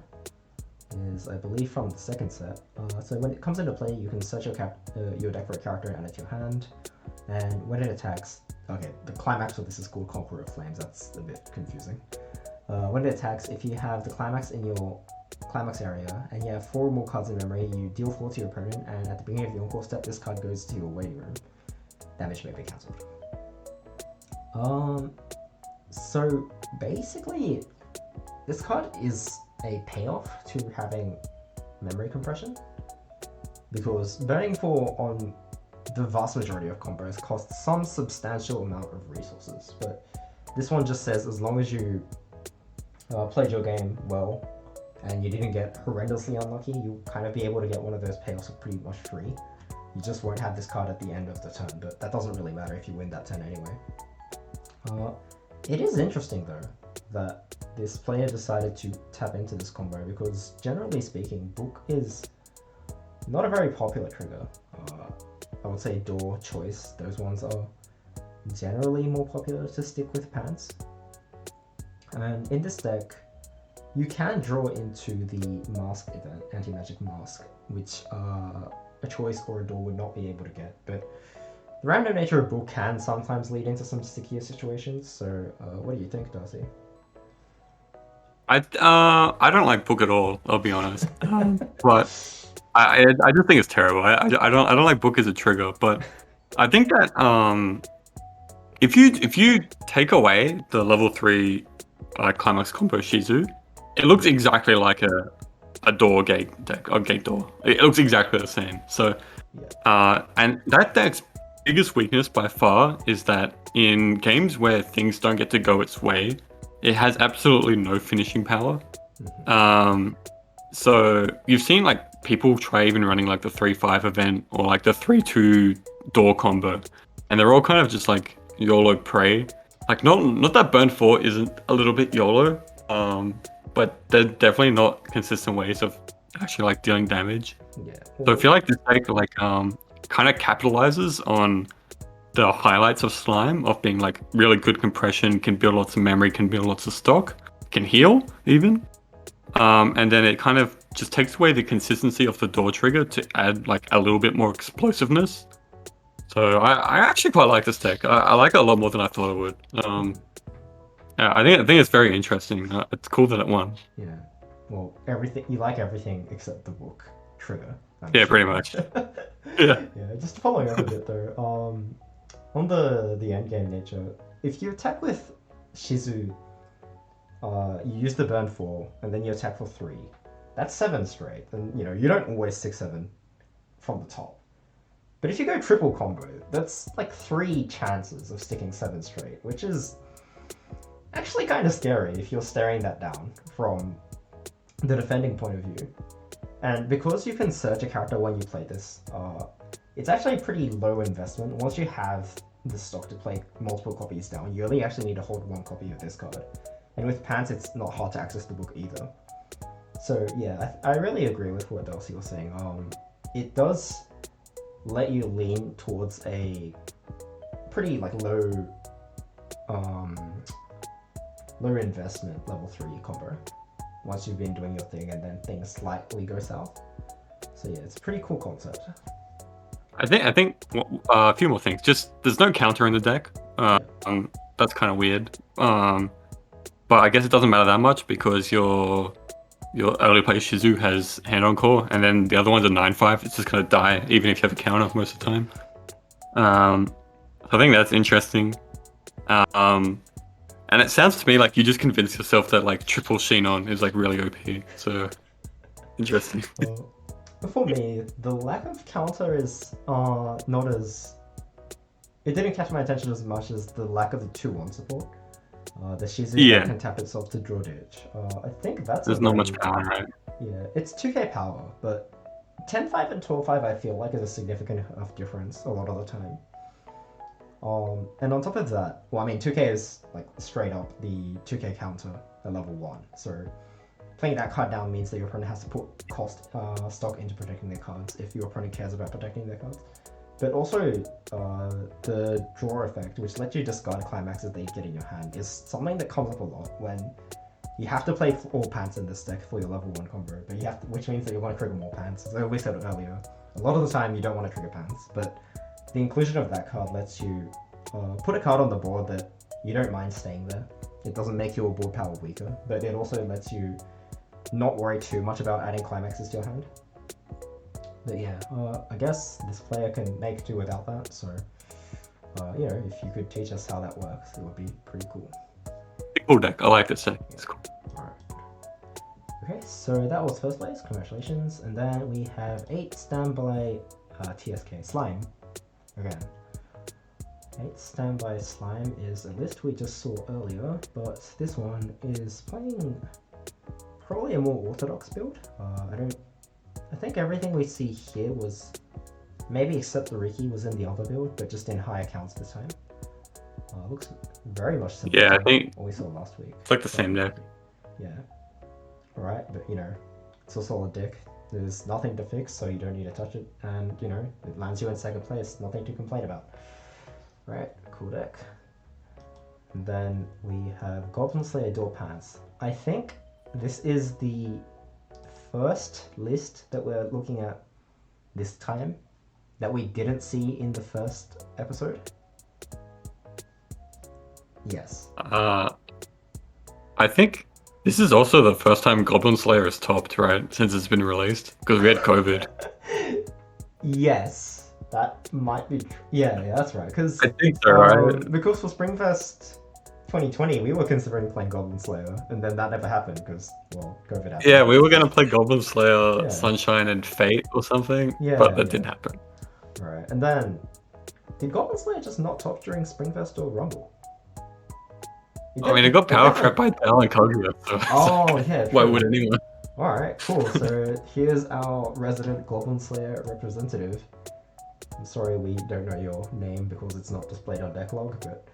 is, I believe, from the second set. So when it comes into play, you can search your deck for a character and add it to your hand. And when it attacks, okay, the climax of this is called Conqueror of Flames. That's a bit confusing. When it attacks, if you have the climax in your climax area and you have 4 more cards in memory, you deal 4 to your opponent, and at the beginning of your encore step, this card goes to your waiting room. Damage may be cancelled. So basically, this card is a payoff to having memory compression, because burning 4 on the vast majority of combos costs some substantial amount of resources, but this one just says as long as you played your game well and you didn't get horrendously unlucky, you'll kind of be able to get one of those payoffs pretty much free. You just won't have this card at the end of the turn, but that doesn't really matter if you win that turn anyway. It is interesting though that this player decided to tap into this combo, because generally speaking, Book is not a very popular trigger. I would say Door, Choice, those ones are generally more popular to stick with Pants. And in this deck, you can draw into the Mask event, Anti-Magic Mask, which a Choice or a Door would not be able to get. But the random nature of Book can sometimes lead into some stickier situations, so what do you think, Darcy? I don't like Book at all, I'll be honest. But I just think it's terrible. I don't like Book as a trigger, but I think that if you take away the level 3 climax combo Shizu, it looks exactly like a door gate deck, or gate door. It looks exactly the same. So and that deck's biggest weakness by far is that in games where things don't get to go its way, it has absolutely no finishing power. So you've seen like people try even running like the 3-5 event or like the 3-2 door combo, and they're all kind of just like YOLO prey. Like not that Burn 4 isn't a little bit YOLO, but they're definitely not consistent ways of actually like dealing damage. So I feel like this deck like kind of capitalizes on the highlights of Slime, of being like really good compression, can build lots of memory, can build lots of stock, can heal even. And then it kind of just takes away the consistency of the door trigger to add like a little bit more explosiveness. So I actually quite like this deck. I like it a lot more than I thought I would. Yeah, I think it's very interesting. It's cool that it won. Yeah. Well, everything you like everything except the book trigger. Yeah, pretty much. Yeah. Yeah. Just following up a bit though. On the end game nature, if you attack with Shizu, you use the burn 4 and then you attack for 3. That's 7 straight, and you don't always 6/7 from the top. But if you go triple combo, that's like 3 chances of sticking 7 straight, which is actually kind of scary if you're staring that down from the defending point of view. And because you can search a character when you play this, it's actually a pretty low investment. Once you have the stock to play multiple copies down, you only actually need to hold 1 copy of this card. And with Pants, it's not hard to access the book either. So yeah, I really agree with what Darcy was saying. It does let you lean towards a pretty like low investment level 3 combo once you've been doing your thing and then things slightly go south. So yeah, it's a pretty cool concept. I think a few more things. Just there's no counter in the deck. That's kind of weird. But I guess it doesn't matter that much because your early play Shizu has hand on core, and then the other one's a 9/5. It's just gonna die even if you have a counter most of the time. So I think that's interesting. And it sounds to me like you just convinced yourself that like triple Shinon is like really OP. So interesting. For me, the lack of counter is not as... It didn't catch my attention as much as the lack of the 2/1 support. The Shizu can tap itself to draw ditch. I think that's... There's not much power, right? Yeah, it's 2k power, but 10/5 and 12/5 I feel like is a significant enough difference a lot of the time. And on top of that, well, I mean, 2k is like straight up the 2k counter at level 1. So playing that card down means that your opponent has to put stock into protecting their cards if your opponent cares about protecting their cards. But also, the draw effect, which lets you discard climaxes that you get in your hand, is something that comes up a lot when you have to play all Pants in this deck for your level 1 combo, but which means that you want to trigger more Pants. As we said earlier, a lot of the time you don't want to trigger Pants, but the inclusion of that card lets you put a card on the board that you don't mind staying there. It doesn't make your board power weaker, but it also lets you not worry too much about adding climaxes to your hand. But yeah, I guess this player can make do without that, so if you could teach us how that works, it would be pretty cool. Cool deck, I like this deck. It's cool. Alright. Okay, so that was first place, congratulations. And then we have 8 Standby TSK Slime. Again, 8 Standby Slime is a list we just saw earlier, but this one is playing probably a more orthodox build. I think everything we see here was, maybe except the Riki was in the other build, but just in higher counts this time. Looks very much similar to I think what we saw last week. It's like the same deck. Yeah. Alright, but it's a solid deck. There's nothing to fix, so you don't need to touch it, and it lands you in second place, nothing to complain about. Right, cool deck. And then we have Goblin Slayer Door Pants. I think this is the first list that we're looking at this time that we didn't see in the first episode. Yes. I think this is also the first time Goblin Slayer is topped, right? Since it's been released, because we had COVID. Yes, that might be. Yeah, that's right. Because I think so, right? Because for Springfest 2020, we were considering playing Goblin Slayer, and then that never happened because, well, COVID happened. Yeah, we were gonna play Goblin Slayer, Sunshine, and Fate or something, but that didn't happen. Right, and then did Goblin Slayer just not top during Springfest or Rumble? I mean, it got power crept by Dell and Kaguya, so oh yeah. Why would anyone? All right, cool. So here's our resident Goblin Slayer representative. I'm sorry we don't know your name because it's not displayed on Decklog, but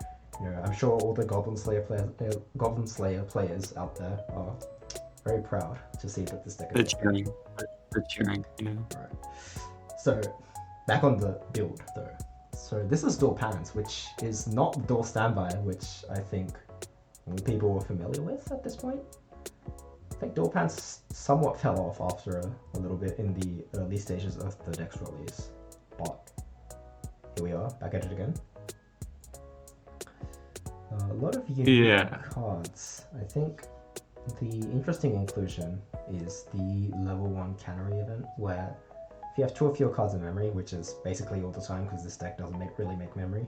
I'm sure all the Goblin Slayer players out there are very proud to see that this deck is. They're cheering. Right. So back on the build though. So this is Door Pants, which is not Door Standby, which I think people were familiar with at this point. I think Dual Pants somewhat fell off after a little bit in the early stages of the deck's release, but here we are, back at it again. A lot of unique cards. I think the interesting inclusion is the level 1 cannery event, where if you have 2 or fewer cards in memory, which is basically all the time because this deck doesn't really make memory,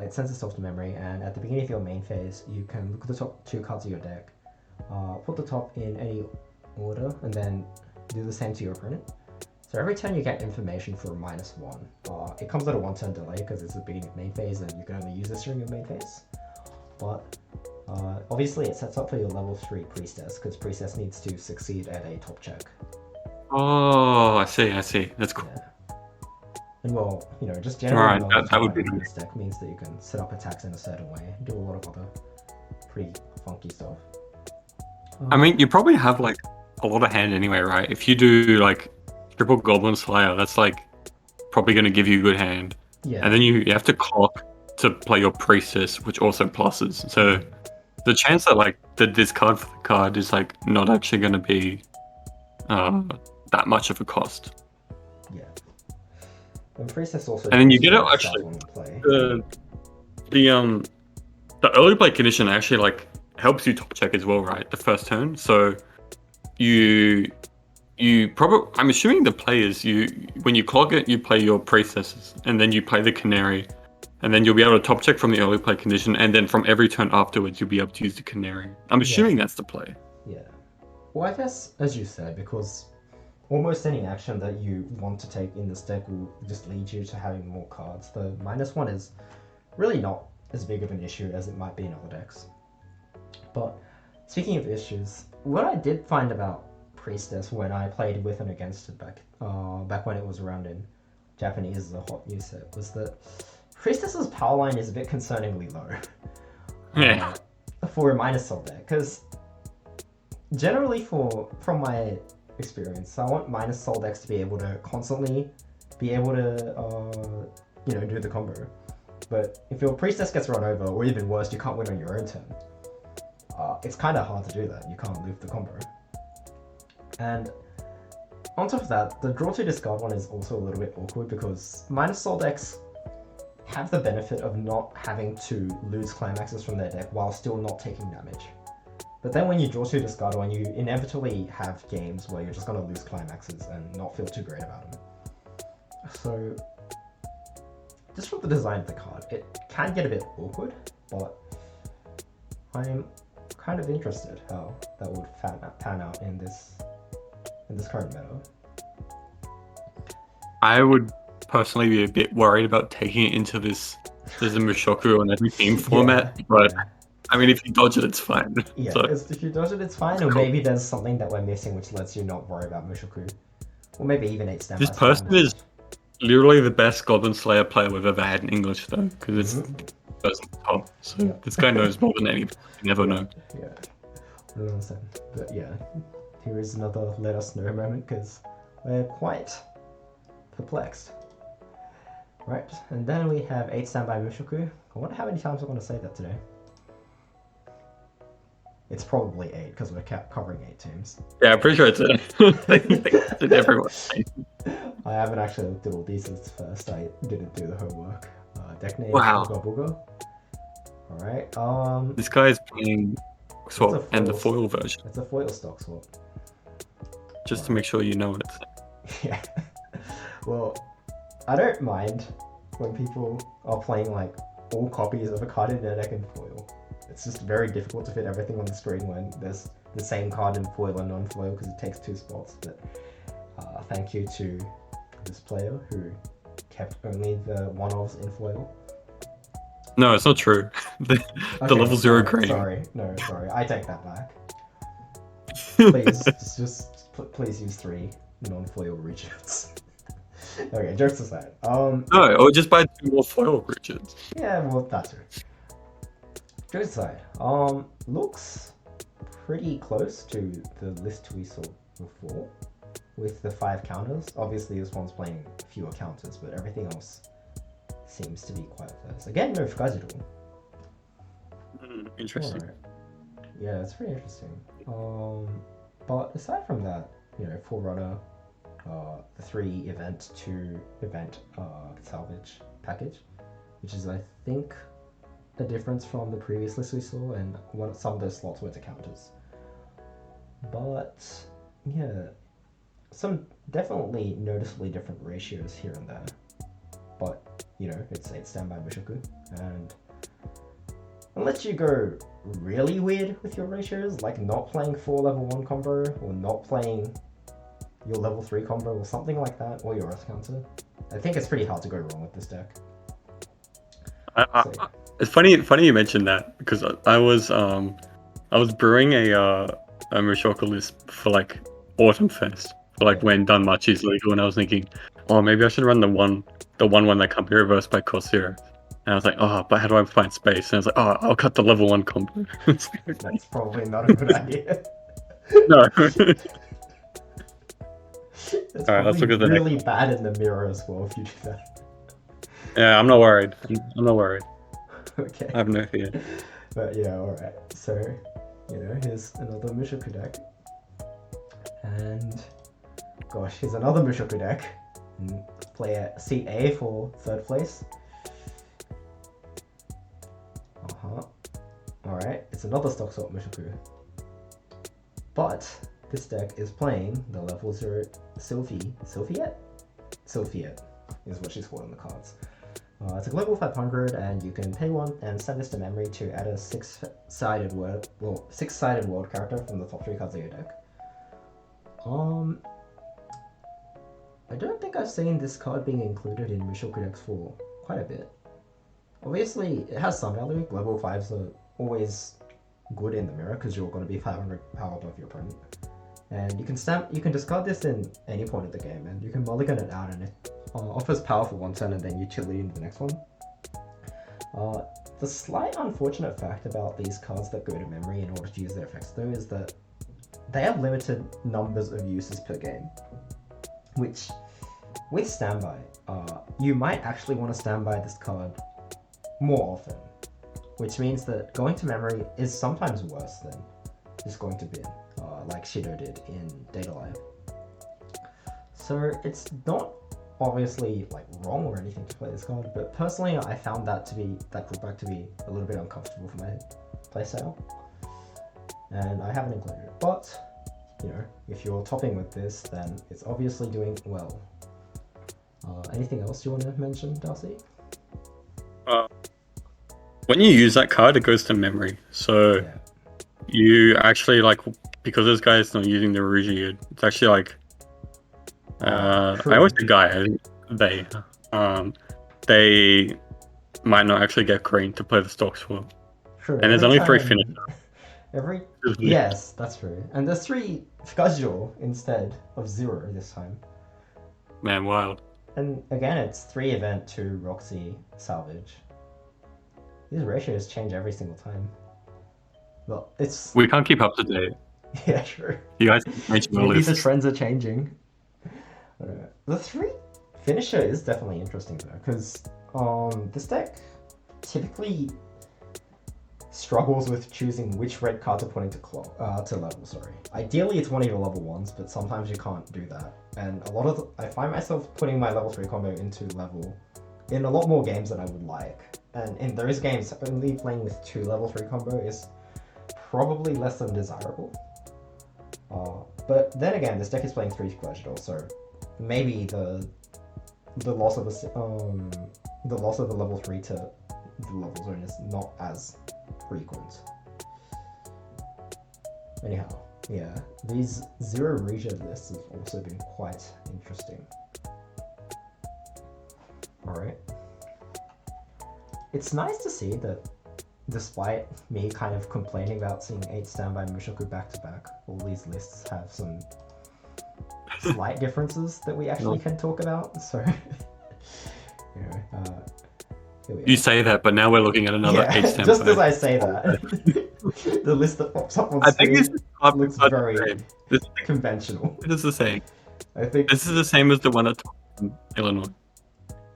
it sends itself to memory, and at the beginning of your main phase, you can look at the top 2 cards of your deck, put the top in any order, and then do the same to your opponent. So every turn you get information for -1. It comes at a 1-turn delay because it's the beginning of main phase, and you can only use this during your main phase. But obviously it sets up for your level 3 Priestess, because Priestess needs to succeed at a top check. Oh, I see. That's cool. Yeah. And well, just generally that would be this deck means that you can set up attacks in a certain way, do a lot of other pretty funky stuff. I mean, you probably have like a lot of hand anyway, right? If you do like triple Goblin Slayer, that's like probably going to give you a good hand. Yeah. And then you have to clock to play your Priestess, which also pluses. So the chance that like the discard for the card is like not actually going to be that much of a cost. Yeah. And Priestess also. And then you get it actually. The early play condition actually like helps you top check as well, right? The first turn. So you probably, I'm assuming the players, when you clog it, you play your Priestesses, and then you play the Canary, and then you'll be able to top check from the early play condition, and then from every turn afterwards, you'll be able to use the Canary. I'm assuming that's the play. Yeah. Well, I guess, as you said, because almost any action that you want to take in this deck will just lead you to having more cards. The -1 is really not as big of an issue as it might be in other decks. But speaking of issues, what I did find about Priestess when I played with and against it back when it was around in Japanese as a hot new set was that Priestess's power line is a bit concerningly low. Yeah. For a -Soul deck, because generally from my experience, I want -Soul decks to be able to constantly be able to do the combo. But if your Priestess gets run over, or even worse, you can't win on your own turn, it's kind of hard to do that. You can't live the combo. And on top of that, the draw to discard one is also a little bit awkward because -Soul decks have the benefit of not having to lose climaxes from their deck while still not taking damage. But then when you draw to discard one, you inevitably have games where you're just going to lose climaxes and not feel too great about them. So, just from the design of the card, it can get a bit awkward, but I'm kind of interested how that would pan out in this current meta. I would personally be a bit worried about taking it into this there's a Mushoku on every team format, but I mean, if you dodge it, it's fine. Yeah, So, if you dodge it, it's fine, or cool. maybe there's something that we're missing which lets you not worry about Mushoku. Or maybe even 8 standby. This person is literally the best Goblin Slayer player we've ever had in English, though, because it's person top. So this guy knows more than anyone. You never know. Yeah, I don't understand. But yeah, here is another let us know moment because we're quite perplexed. Right, and then we have 8 standby Mushoku. I wonder how many times I'm going to say that today. It's probably 8 because we're covering 8 teams. Yeah, I'm pretty sure it's in everyone. I haven't actually looked at all these at first. I didn't do the homework. Deck name. Wow. Booga Booga. All right. This guy is playing swap It's a and the foil. foil version, It's a foil stock swap. just to make sure you know what it's. Yeah. Well, I don't mind when people are playing like all copies of a card in their deck in foil. It's just very difficult to fit everything on the screen when there's the same card in foil and non-foil because it takes 2 spots. But thank you to this player who kept only the one-offs in foil. No, it's not true. the level 0 green. Sorry, I take that back. Please, please use 3 non-foil regions. Okay, jokes aside. No, or just buy 2 more foil regions. Yeah, well, that too. Jokes aside. Looks pretty close to the list we saw before, with the 5 counters. Obviously, this one's playing fewer counters, but everything else seems to be quite close. Again, no Fukazi. Interesting. Alright. Yeah, it's pretty interesting. But aside from that, Forerunner, the 3 event, 2 event salvage package, which is, I think, a difference from the previous list we saw, and some of those slots went to counters. But yeah, some definitely noticeably different ratios here and there. But it's 8 standby Mushoku, and unless you go really weird with your ratios, like not playing 4 level 1 combo, or not playing your level 3 combo, or something like that, or your Earth counter, I think it's pretty hard to go wrong with this deck. It's funny you mentioned that, because I was brewing a Mushoku list for like Autumn Fest, for like when Danmachi is legal, and I was thinking, oh, maybe I should run the one that can't be reversed by Corsair. And I was like, oh, but how do I find space? And I was like, oh, I'll cut the level 1 combo. That's probably not a good idea. No. It's probably really bad in the mirror as well if you do that. Yeah, I'm not worried. I'm not worried. Okay. I have no fear. But yeah, alright. So, here's another Mushoku deck. And gosh, here's another Mushoku deck. And play seat A for 3rd place. Alright, it's another stock swap Mushoku. But this deck is playing the level 0 Sylphiette is what she's called in the cards. It's a global 500, and you can pay 1 and send this to memory to add a 6-sided world character from the top 3 cards of your deck. I don't think I've seen this card being included in Mushoku decks for quite a bit. Obviously, it has some value. Level 5s are always good in the mirror because you're going to be 500 power above your opponent. And you can discard this in any point of the game, and you can mulligan it out, and it offers power for 1 turn and then utility into the next one. The slight unfortunate fact about these cards that go to memory in order to use their effects, though, is that they have limited numbers of uses per game. Which, with standby, you might actually want to standby this card more often. Which means that going to memory is sometimes worse than just going to bin, like Shido did in Data Live. So it's not obviously like wrong or anything to play this card, but personally I found that drawback to be a little bit uncomfortable for my playstyle, and I haven't included it. But if you're topping with this, then it's obviously doing well. Anything else you want to mention, Darcy? When you use that card, it goes to memory. So yeah. You actually, like, because this guy is not using the Ruji, it's actually like I always say guy. They might not actually get green to play the stocks for. True. And there's only 3 finishers. Yes, that's true. And there's 3 Fugajor instead of 0 this time. Man, wild. And again, it's 3 event, 2 Roxy salvage. These ratios change every single time. Well, we can't keep up to date. Yeah, true. You guys mentioned maybe the trends are changing. The 3 finisher is definitely interesting though, because this deck typically struggles with choosing which red card to put into level. Sorry. Ideally, it's one of your level 1s, but sometimes you can't do that. And I find myself putting my level 3 combo into level in a lot more games than I would like. And in those games, only playing with 2 level 3 combo is probably less than desirable. But then again, this deck is playing 3 Fugajor, so maybe the loss of the level 3 to the level zone is not as frequent. Anyhow, yeah, these 0 region lists have also been quite interesting. Alright. It's nice to see that despite me kind of complaining about seeing 8 standby Mushoku back-to-back, all these lists have some slight differences that we actually can talk about, so... You say that, but now we're looking at another 8 standby. Just as I say that, the list that pops up on screen looks very conventional. It is the same. I think this is the same as the one at Illinois.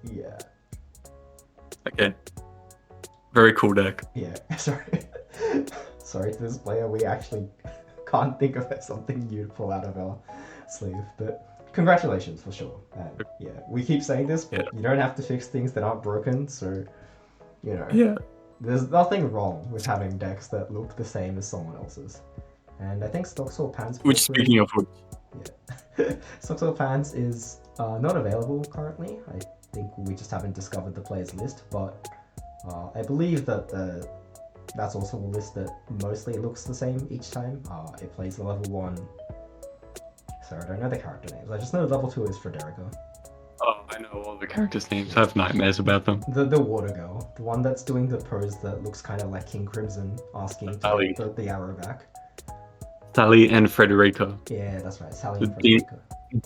Yeah. Okay. Very cool deck. Yeah, sorry. sorry to this player, we actually can't think of something new to pull out of our sleeve. But congratulations for sure. And yeah, we keep saying this, but you don't have to fix things that aren't broken. So, you know, there's nothing wrong with having decks that look the same as someone else's. And I think Stocksaw Pants. Which, speaking of which, Stocksaw Pants is not available currently. I think we just haven't discovered the players list, but I believe that that's also a list that mostly looks the same each time. It plays the level 1. Sorry, I don't know the character names. I just know level 2 is Frederica. Oh, I know all the characters' names. I have nightmares about them. The water girl. The one that's doing the pose that looks kind of like King Crimson, asking to get the arrow back. Sally and Frederica. Yeah, that's right. Sally and Frederica.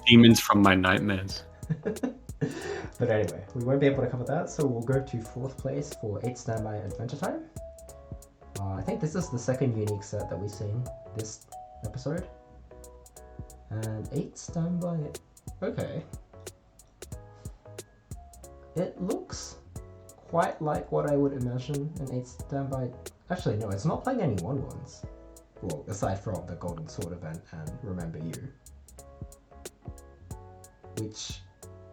Demons from my nightmares. But anyway, we won't be able to cover that, so we'll go to 4th place for 8 Standby Adventure Time. I think this is the second unique set that we've seen this episode. And 8 Standby... Okay. It looks quite like what I would imagine an 8 Standby... Actually, no, it's not playing any 1/1s. Well, aside from the Golden Sword event and Remember You. Which,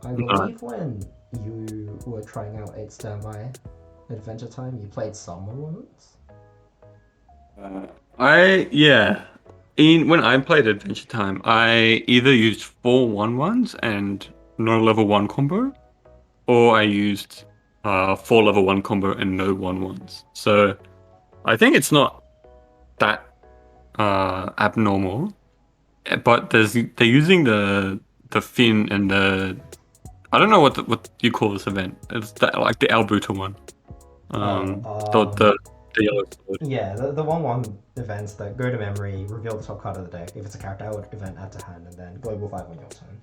I believe when you were trying out 8 Standby Adventure Time, you played some 1/1s? When I played Adventure Time, I either used 4 1/1s and no level 1 combo, or I used 4 level 1 combo and no 1/1s. So I think it's not that abnormal, but they're using the fin and the, I don't know what you call this event. It's like the Albuta one. The yellow sword. Yeah, the 1/1 events that go to memory, reveal the top card of the deck. If it's a character, I would event add to hand, and then global 5 on your turn.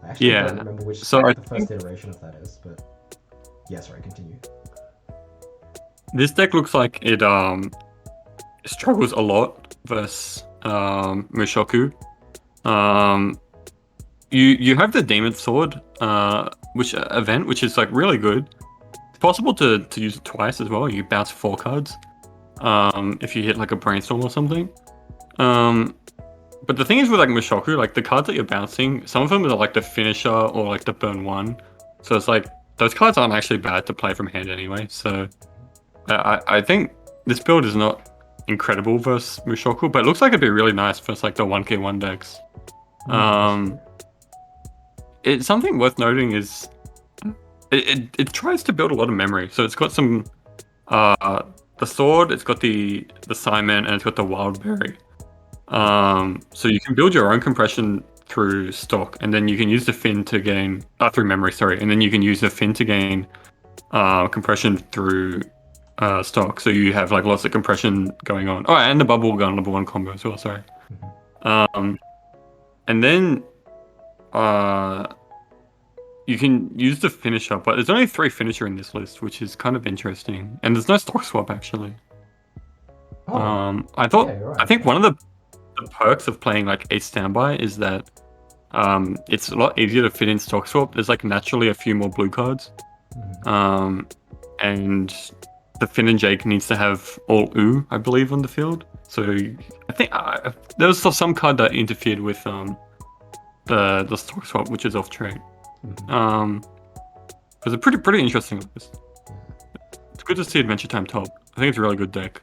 I actually don't remember which the first iteration of that is, but yeah, sorry, continue. This deck looks like it struggles a lot versus Mushoku. You have the Demon Sword which is like really good. It's possible to use it twice as well. You bounce 4 cards if you hit like a Brainstorm or something. But the thing is with like Mushoku, like the cards that you're bouncing, some of them are like the finisher or like the burn 1. So it's like those cards aren't actually bad to play from hand anyway. So I think this build is not incredible versus Mushoku, but it looks like it'd be really nice versus like the 1k1 decks. It's something worth noting is it tries to build a lot of memory. So it's got some the sword, it's got the Simon, and it's got the Wild Berry. So you can build your own compression through stock, and then you can use the fin to gain through memory, sorry, and then you can use the fin to gain compression through stock. So you have like lots of compression going on. Oh, and the bubble gun level 1 combo as well, sorry. And then you can use the finisher, but there's only 3 finisher in this list, which is kind of interesting. And there's no stock swap actually. I think one of the perks of playing like 8 Standby is that it's a lot easier to fit in stock swap. There's like naturally a few more blue cards. And the Finn and Jake needs to have all U, I believe, on the field. So I think there was some card that interfered with the stock swap, which is off trade. It was a pretty interesting list. It's good to see Adventure Time top. I think it's a really good deck.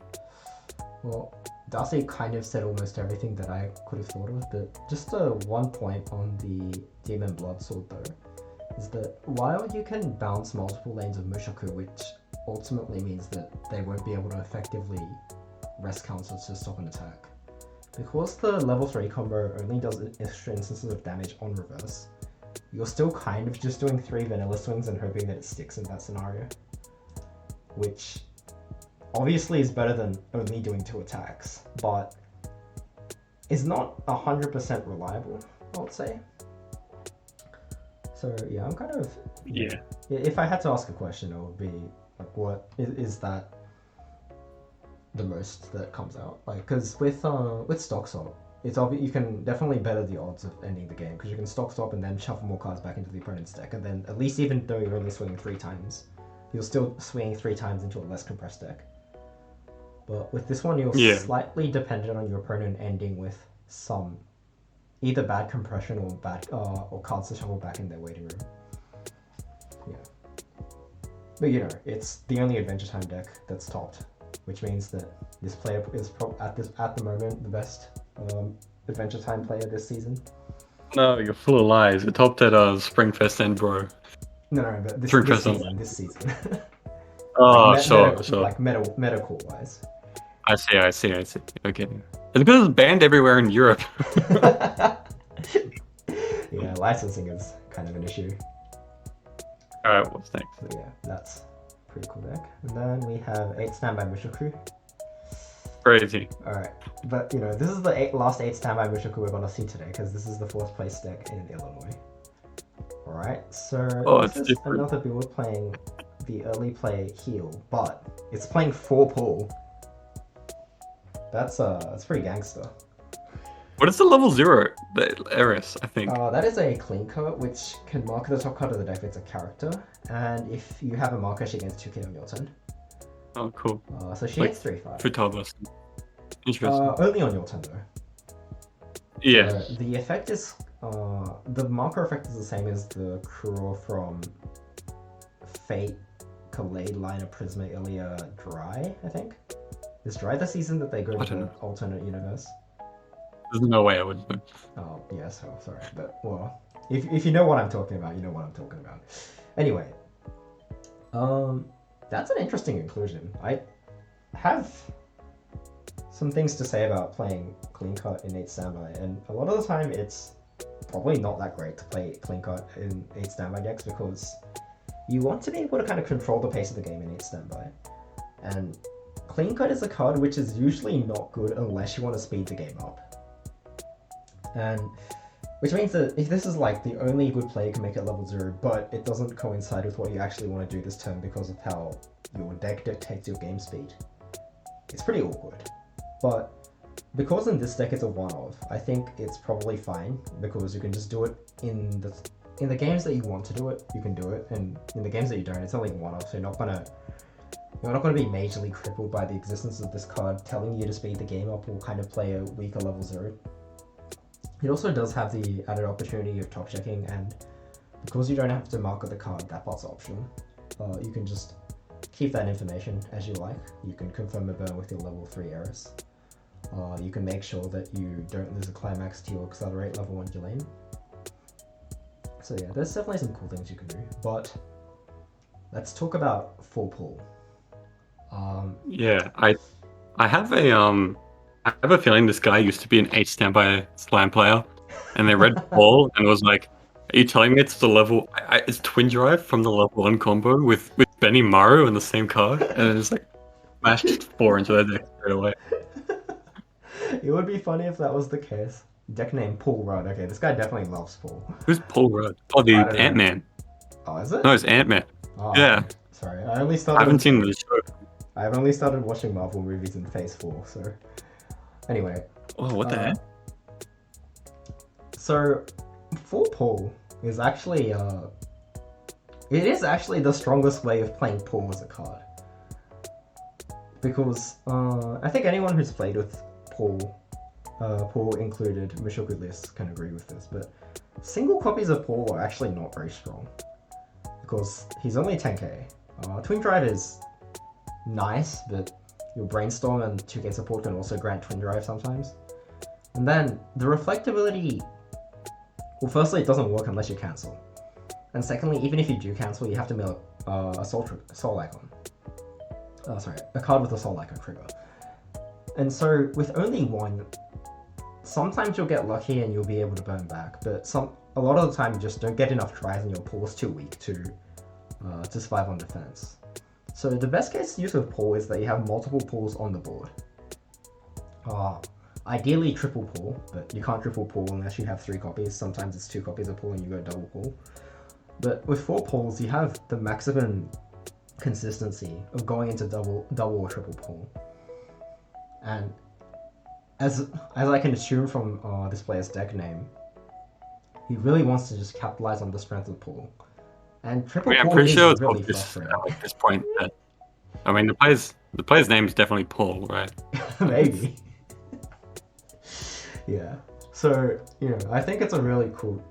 Well, Darcy kind of said almost everything that I could have thought of, but just one point on the Demon Blood Sword though, is that while you can bounce multiple lanes of Mushoku, which ultimately means that they won't be able to effectively rest counters to stop an attack, because the level 3 combo only does extra instances of damage on reverse, you're still kind of just doing 3 vanilla swings and hoping that it sticks in that scenario, which obviously is better than only doing 2 attacks, but is not 100% reliable, I would say. So yeah, I'm kind of... Yeah. If I had to ask a question, it would be like, what is that the most that comes out? Like, because with stock swap, it's obvious you can definitely better the odds of ending the game, because you can stock swap and then shuffle more cards back into the opponent's deck, and then at least even though you're only swinging 3 times, you're still swinging 3 times into a less compressed deck. But with this one, you're slightly dependent on your opponent ending with some either bad compression or bad or cards to shuffle back in their waiting room. Yeah, but you know, it's the only Adventure Time deck that's topped, which means that this player is at the moment the best Adventure Time player this season. No, you're full of lies. It topped at Springfest and bro. No, but this season. Oh, like sure. Like medical wise. I see. Okay. It's because it's banned everywhere in Europe. Yeah, licensing is kind of an issue. Alright, what's next? So yeah, that's a pretty cool deck. And then we have 8 Standby Mushoku. Crazy. Alright, but you know, this is the last 8 Standby Mushoku we're gonna see today, because this is the 4th place deck in Illinois. Alright, so this is another build playing the early play heal, but it's playing 4 pull. That's pretty gangster. What is the level 0? The Eris, I think. That is a clean cut, which can mark the top card of the deck if it's a character, and if you have a marker, she gains 2k on your turn. Oh, cool. So she gets 3/5. Futaba. Interesting. Only on your turn though. Yeah. So the effect is the marker effect is the same as the Cruel from Fate, Kaleid, Liner, Prisma, Ilia, Dry, I think. Is Dry the season that they go to the alternate universe? There's no way I would know. Oh, yes, oh, sorry. But, well, if you know what I'm talking about, you know what I'm talking about. Anyway, that's an interesting inclusion. I have some things to say about playing Clean Cut in 8 Standby, and a lot of the time it's probably not that great to play Clean Cut in 8 Standby decks, because you want to be able to kind of control the pace of the game in 8 Standby. And Clean Cut is a card which is usually not good unless you want to speed the game up. And which means that if this is like the only good play you can make at level 0, but it doesn't coincide with what you actually want to do this turn because of how your deck dictates your game speed, it's pretty awkward. But because in this deck it's a one-off, I think it's probably fine, because you can just do it in the games that you want to do it, you can do it, and in the games that you don't, it's only one-off, so you're not gonna be majorly crippled by the existence of this card telling you to speed the game up or kind of play a weaker level 0. It also does have the added opportunity of top checking, and because you don't have to market the card, that part's optional. You can just keep that information as you like. You can confirm a burn with your level 3 Eris. You can make sure that you don't lose a climax to your accelerate level 1 Ghislaine. So yeah, there's definitely some cool things you can do, but let's talk about 4 pull. Yeah, I have a feeling this guy used to be an 8 Standby Slam player, and they read Paul and was like, "Are you telling me it's the level? It's Twin Drive from the level 1 combo with Benny Maru in the same card?" And it's like smashed 4 into their deck straight away. It would be funny if that was the case. Deck name Paul Rudd. Okay, this guy definitely loves Paul. Who's Paul Rudd? Oh, the Ant-Man. Oh, is it? No, it's Ant-Man. Oh, yeah. Sorry, I haven't seen the show. I've only started watching Marvel movies in Phase 4, so... Anyway. Oh, what the heck? So, 4 pull is actually, it is actually the strongest way of playing pull as a card. Because, I think anyone who's played with pull included Mushoku lists can agree with this, but single copies of Paul are actually not very strong. Because he's only 10k. Twin Drive is nice, but your Brainstorm and 2k support can also grant Twin Drive sometimes. And then the reflectability, well, firstly, it doesn't work unless you cancel. And secondly, even if you do cancel, you have to mill a soul icon. A card with a soul icon trigger. And so with only one, sometimes you'll get lucky and you'll be able to burn back, but a lot of the time you just don't get enough tries and your pull's too weak to survive on defense. So the best case use of pull is that you have multiple pulls on the board. Ideally triple pull, but you can't triple pull unless you have 3 copies. Sometimes it's 2 copies of pull and you go double pull. But with 4 pulls, you have the maximum consistency of going into double or triple pull. And as I can assume from this player's deck name, he really wants to just capitalize on the strength of pull. And triple pull I'm pretty is sure it's really obvious frustrating. at this point that, I mean, the player's The player's name is definitely Paul, right? Maybe. Yeah. So, I think it's a really cool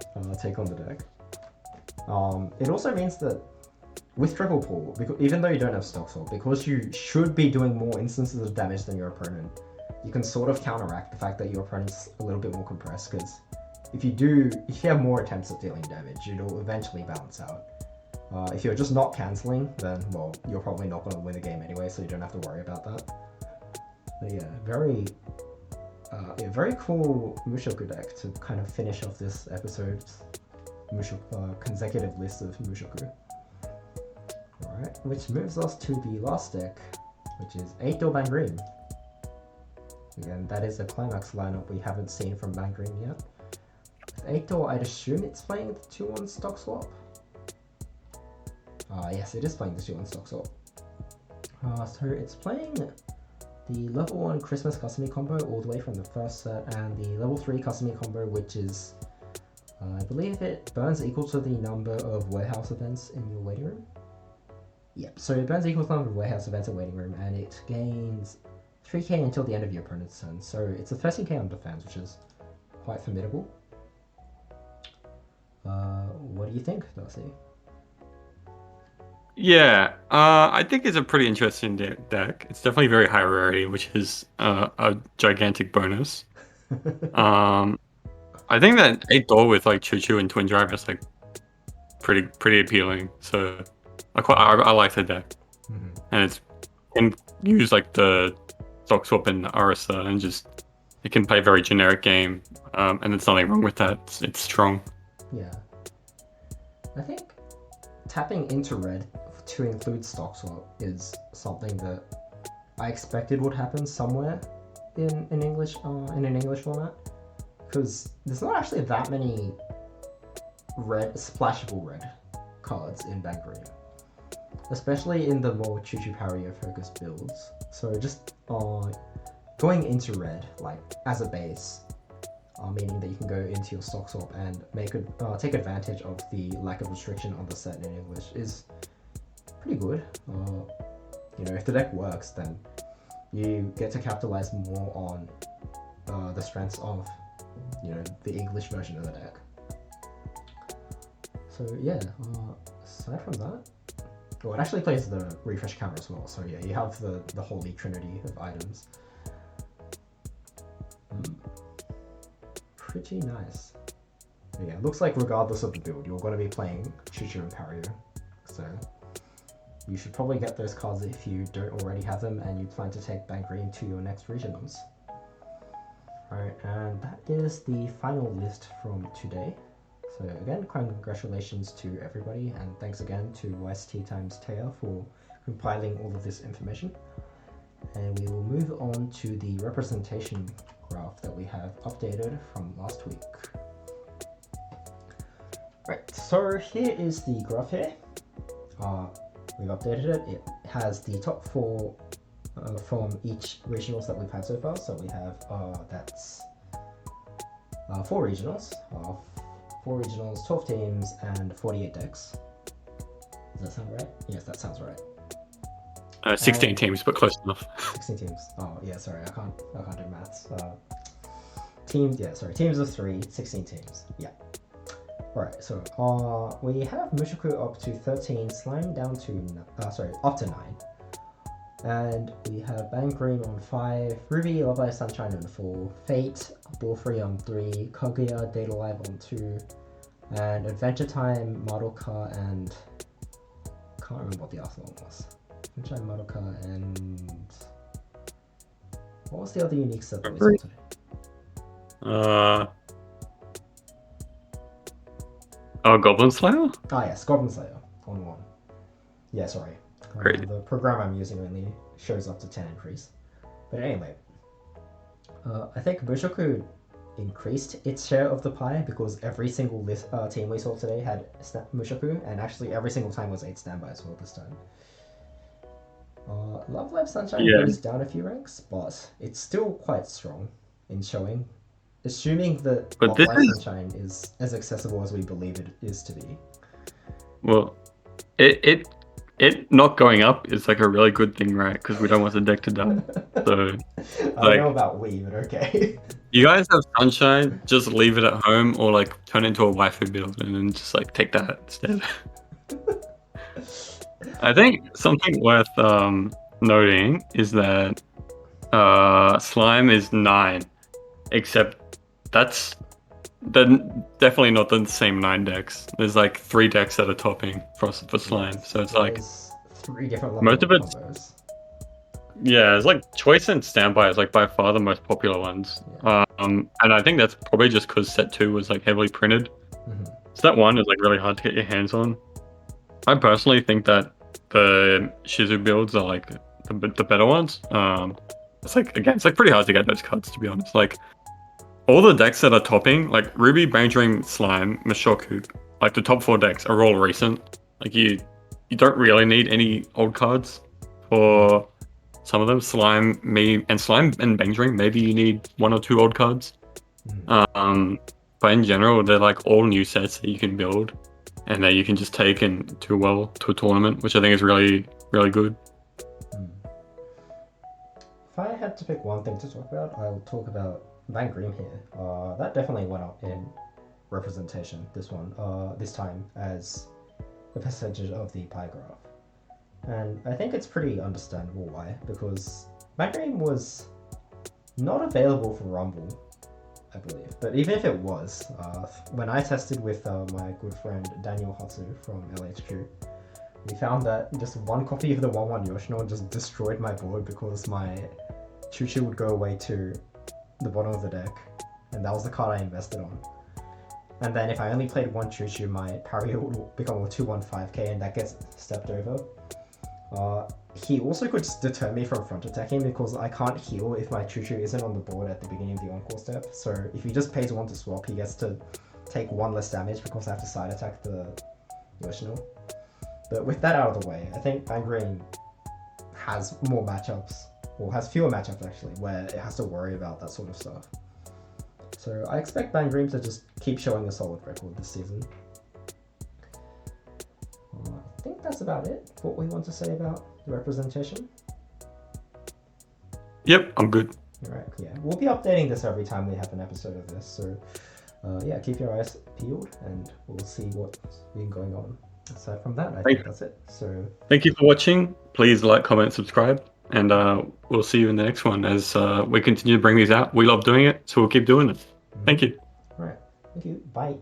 take on the deck. It also means that with triple pull, even though you don't have stock swap, because you should be doing more instances of damage than your opponent, you can sort of counteract the fact that your opponent's a little bit more compressed, because if you have more attempts at dealing damage, it'll eventually balance out. If you're just not cancelling, then, well, you're probably not going to win the game anyway, so you don't have to worry about that. But yeah, very cool Mushoku deck to kind of finish off this episode's consecutive list of Mushoku. Alright, which moves us to the last deck, which is 8-door Bang Green. Again, that is a climax lineup we haven't seen from Bang Green yet. With 8-door, I'd assume it's playing the 2-1 stock swap. Yes, it is playing the 2-1 stock swap. So it's playing the level 1 Christmas Custom combo all the way from the first set, and the level 3 Custom combo, which is, I believe it burns equal to the number of warehouse events in your waiting room. Yep, so it burns equal to the number of warehouse events in waiting room, and it gains 3k until the end of your opponent's turn. So it's a 13k on defense, which is quite formidable. What do you think, Darcy? Yeah, I think it's a pretty interesting deck. It's definitely very high rarity, which is a gigantic bonus. I think that 8-door with like Choo and Twin Drive is like pretty appealing. So I like the deck, and it can use like the stock swap and Arisa, and just it can play a very generic game, and there's nothing wrong with that. It's strong. Yeah, I think tapping into red to include stock swap is something that I expected would happen somewhere in an English format, because there's not actually that many splashable red cards in Bang Green, especially in the more Choo Pario focused builds. So just going into red like as a base, meaning that you can go into your stock swap and take advantage of the lack of restriction on the set in English is pretty good. If the deck works, then you get to capitalize more on the strengths of the English version of the deck. So yeah, aside from that, it actually plays the refresh counter as well. So yeah, you have the holy trinity of items. Pretty nice. But yeah, it looks like regardless of the build, you're going to be playing Choo and Pario. So you should probably get those cards if you don't already have them and you plan to take Bang Green to your next regionals. Alright, and that is the final list from today. So again, congratulations to everybody, and thanks again to YST times Taya for compiling all of this information. And we will move on to the representation graph that we have updated from last week. Right, so here is the graph here. We've updated it. It has the top 4 from each regionals that we've had so far. So we have that's 4 regionals. 4 regionals, 12 teams, and 48 decks. Does that sound right? Yes, that sounds right. 16 teams, but close enough. 16 teams. Oh yeah, sorry, I can't do maths. Teams of 3, 16 teams. Yeah. Right. So we have Mushoku up to 13, Slime down to up to 9, and we have Bang Green on 5, Ruby, Love Live Sunshine on 4, Fate, Ball Free on 3, Kaguya, Data Live on 2, and Adventure Time, Madoka, and can't remember what the other one was. Adventure Time, Madoka, and what was the other unique set that we saw today? Goblin Slayer? Yes, Goblin Slayer on 1. Yeah, sorry. Great. The program I'm using only shows up to 10 entries. But anyway, I think Mushoku increased its share of the pie because every single team we saw today had Mushoku, and actually every single time was 8 standby as well this time. Love Live Sunshine goes down a few ranks, but it's still quite strong in showing. Assuming that Love Live Sunshine is as accessible as we believe it is to be. Well, it it not going up is like a really good thing, right? Because we don't want the deck to die. So I don't know about we, but okay. you guys have Sunshine, just leave it at home or like turn it into a waifu build and then just like take that instead. I think something worth noting is that slime is 9, except that's definitely not the same 9 decks. There's like 3 decks that are topping for slime, so it's like There's 3 different most of it's combos. yeah, it's like Choice and Standby is like by far the most popular ones. Yeah. And I think that's probably just because set 2 was like heavily printed. So that 1 is like really hard to get your hands on. I personally think that the Shizu builds are like the better ones. It's like, again, it's like pretty hard to get those cards, to be honest. Like all the decks that are topping, like Ruby, Bang Dream, Slime, Mashoku, like the top 4 decks are all recent. Like you don't really need any old cards for some of them. Slime and Bang Dream, maybe you need 1 or 2 old cards. But in general, they're like all new sets that you can build and that you can just take and do well to a tournament, which I think is really, really good. If I had to pick one thing to talk about, I'll talk about Van Green here. That definitely went up in representation, this time, as a percentage of the pie graph. And I think it's pretty understandable why, because Van Green was not available for Rumble, I believe. But even if it was, when I tested with my good friend Daniel Hatsu from LHQ, we found that just one copy of the 1/1 Yoshino just destroyed my board because my Choo-Choo would go away to the bottom of the deck, and that was the card I invested on. And then if I only played one Choo-Choo, my Pario would become a 2/1 5k, and that gets stepped over. He also could deter me from front attacking because I can't heal if my Choo-Choo isn't on the board at the beginning of the encore step. So if he just pays 1 to swap, he gets to take 1 less damage because I have to side attack the Yoshino. But with that out of the way, I think Van Green has more matchups, or has fewer matchups actually, where it has to worry about that sort of stuff. So I expect Van Green to just keep showing a solid record this season. I think that's about it. What we want to say about the representation? Yep, I'm good. Alright, yeah. We'll be updating this every time we have an episode of this, so yeah, keep your eyes peeled and we'll see what's been going on. Aside from that, I think that's it. So thank you for watching. Please like, comment, subscribe, and we'll see you in the next one as we continue to bring these out. We love doing it, so we'll keep doing it. Thank you. Alright, thank you. Bye.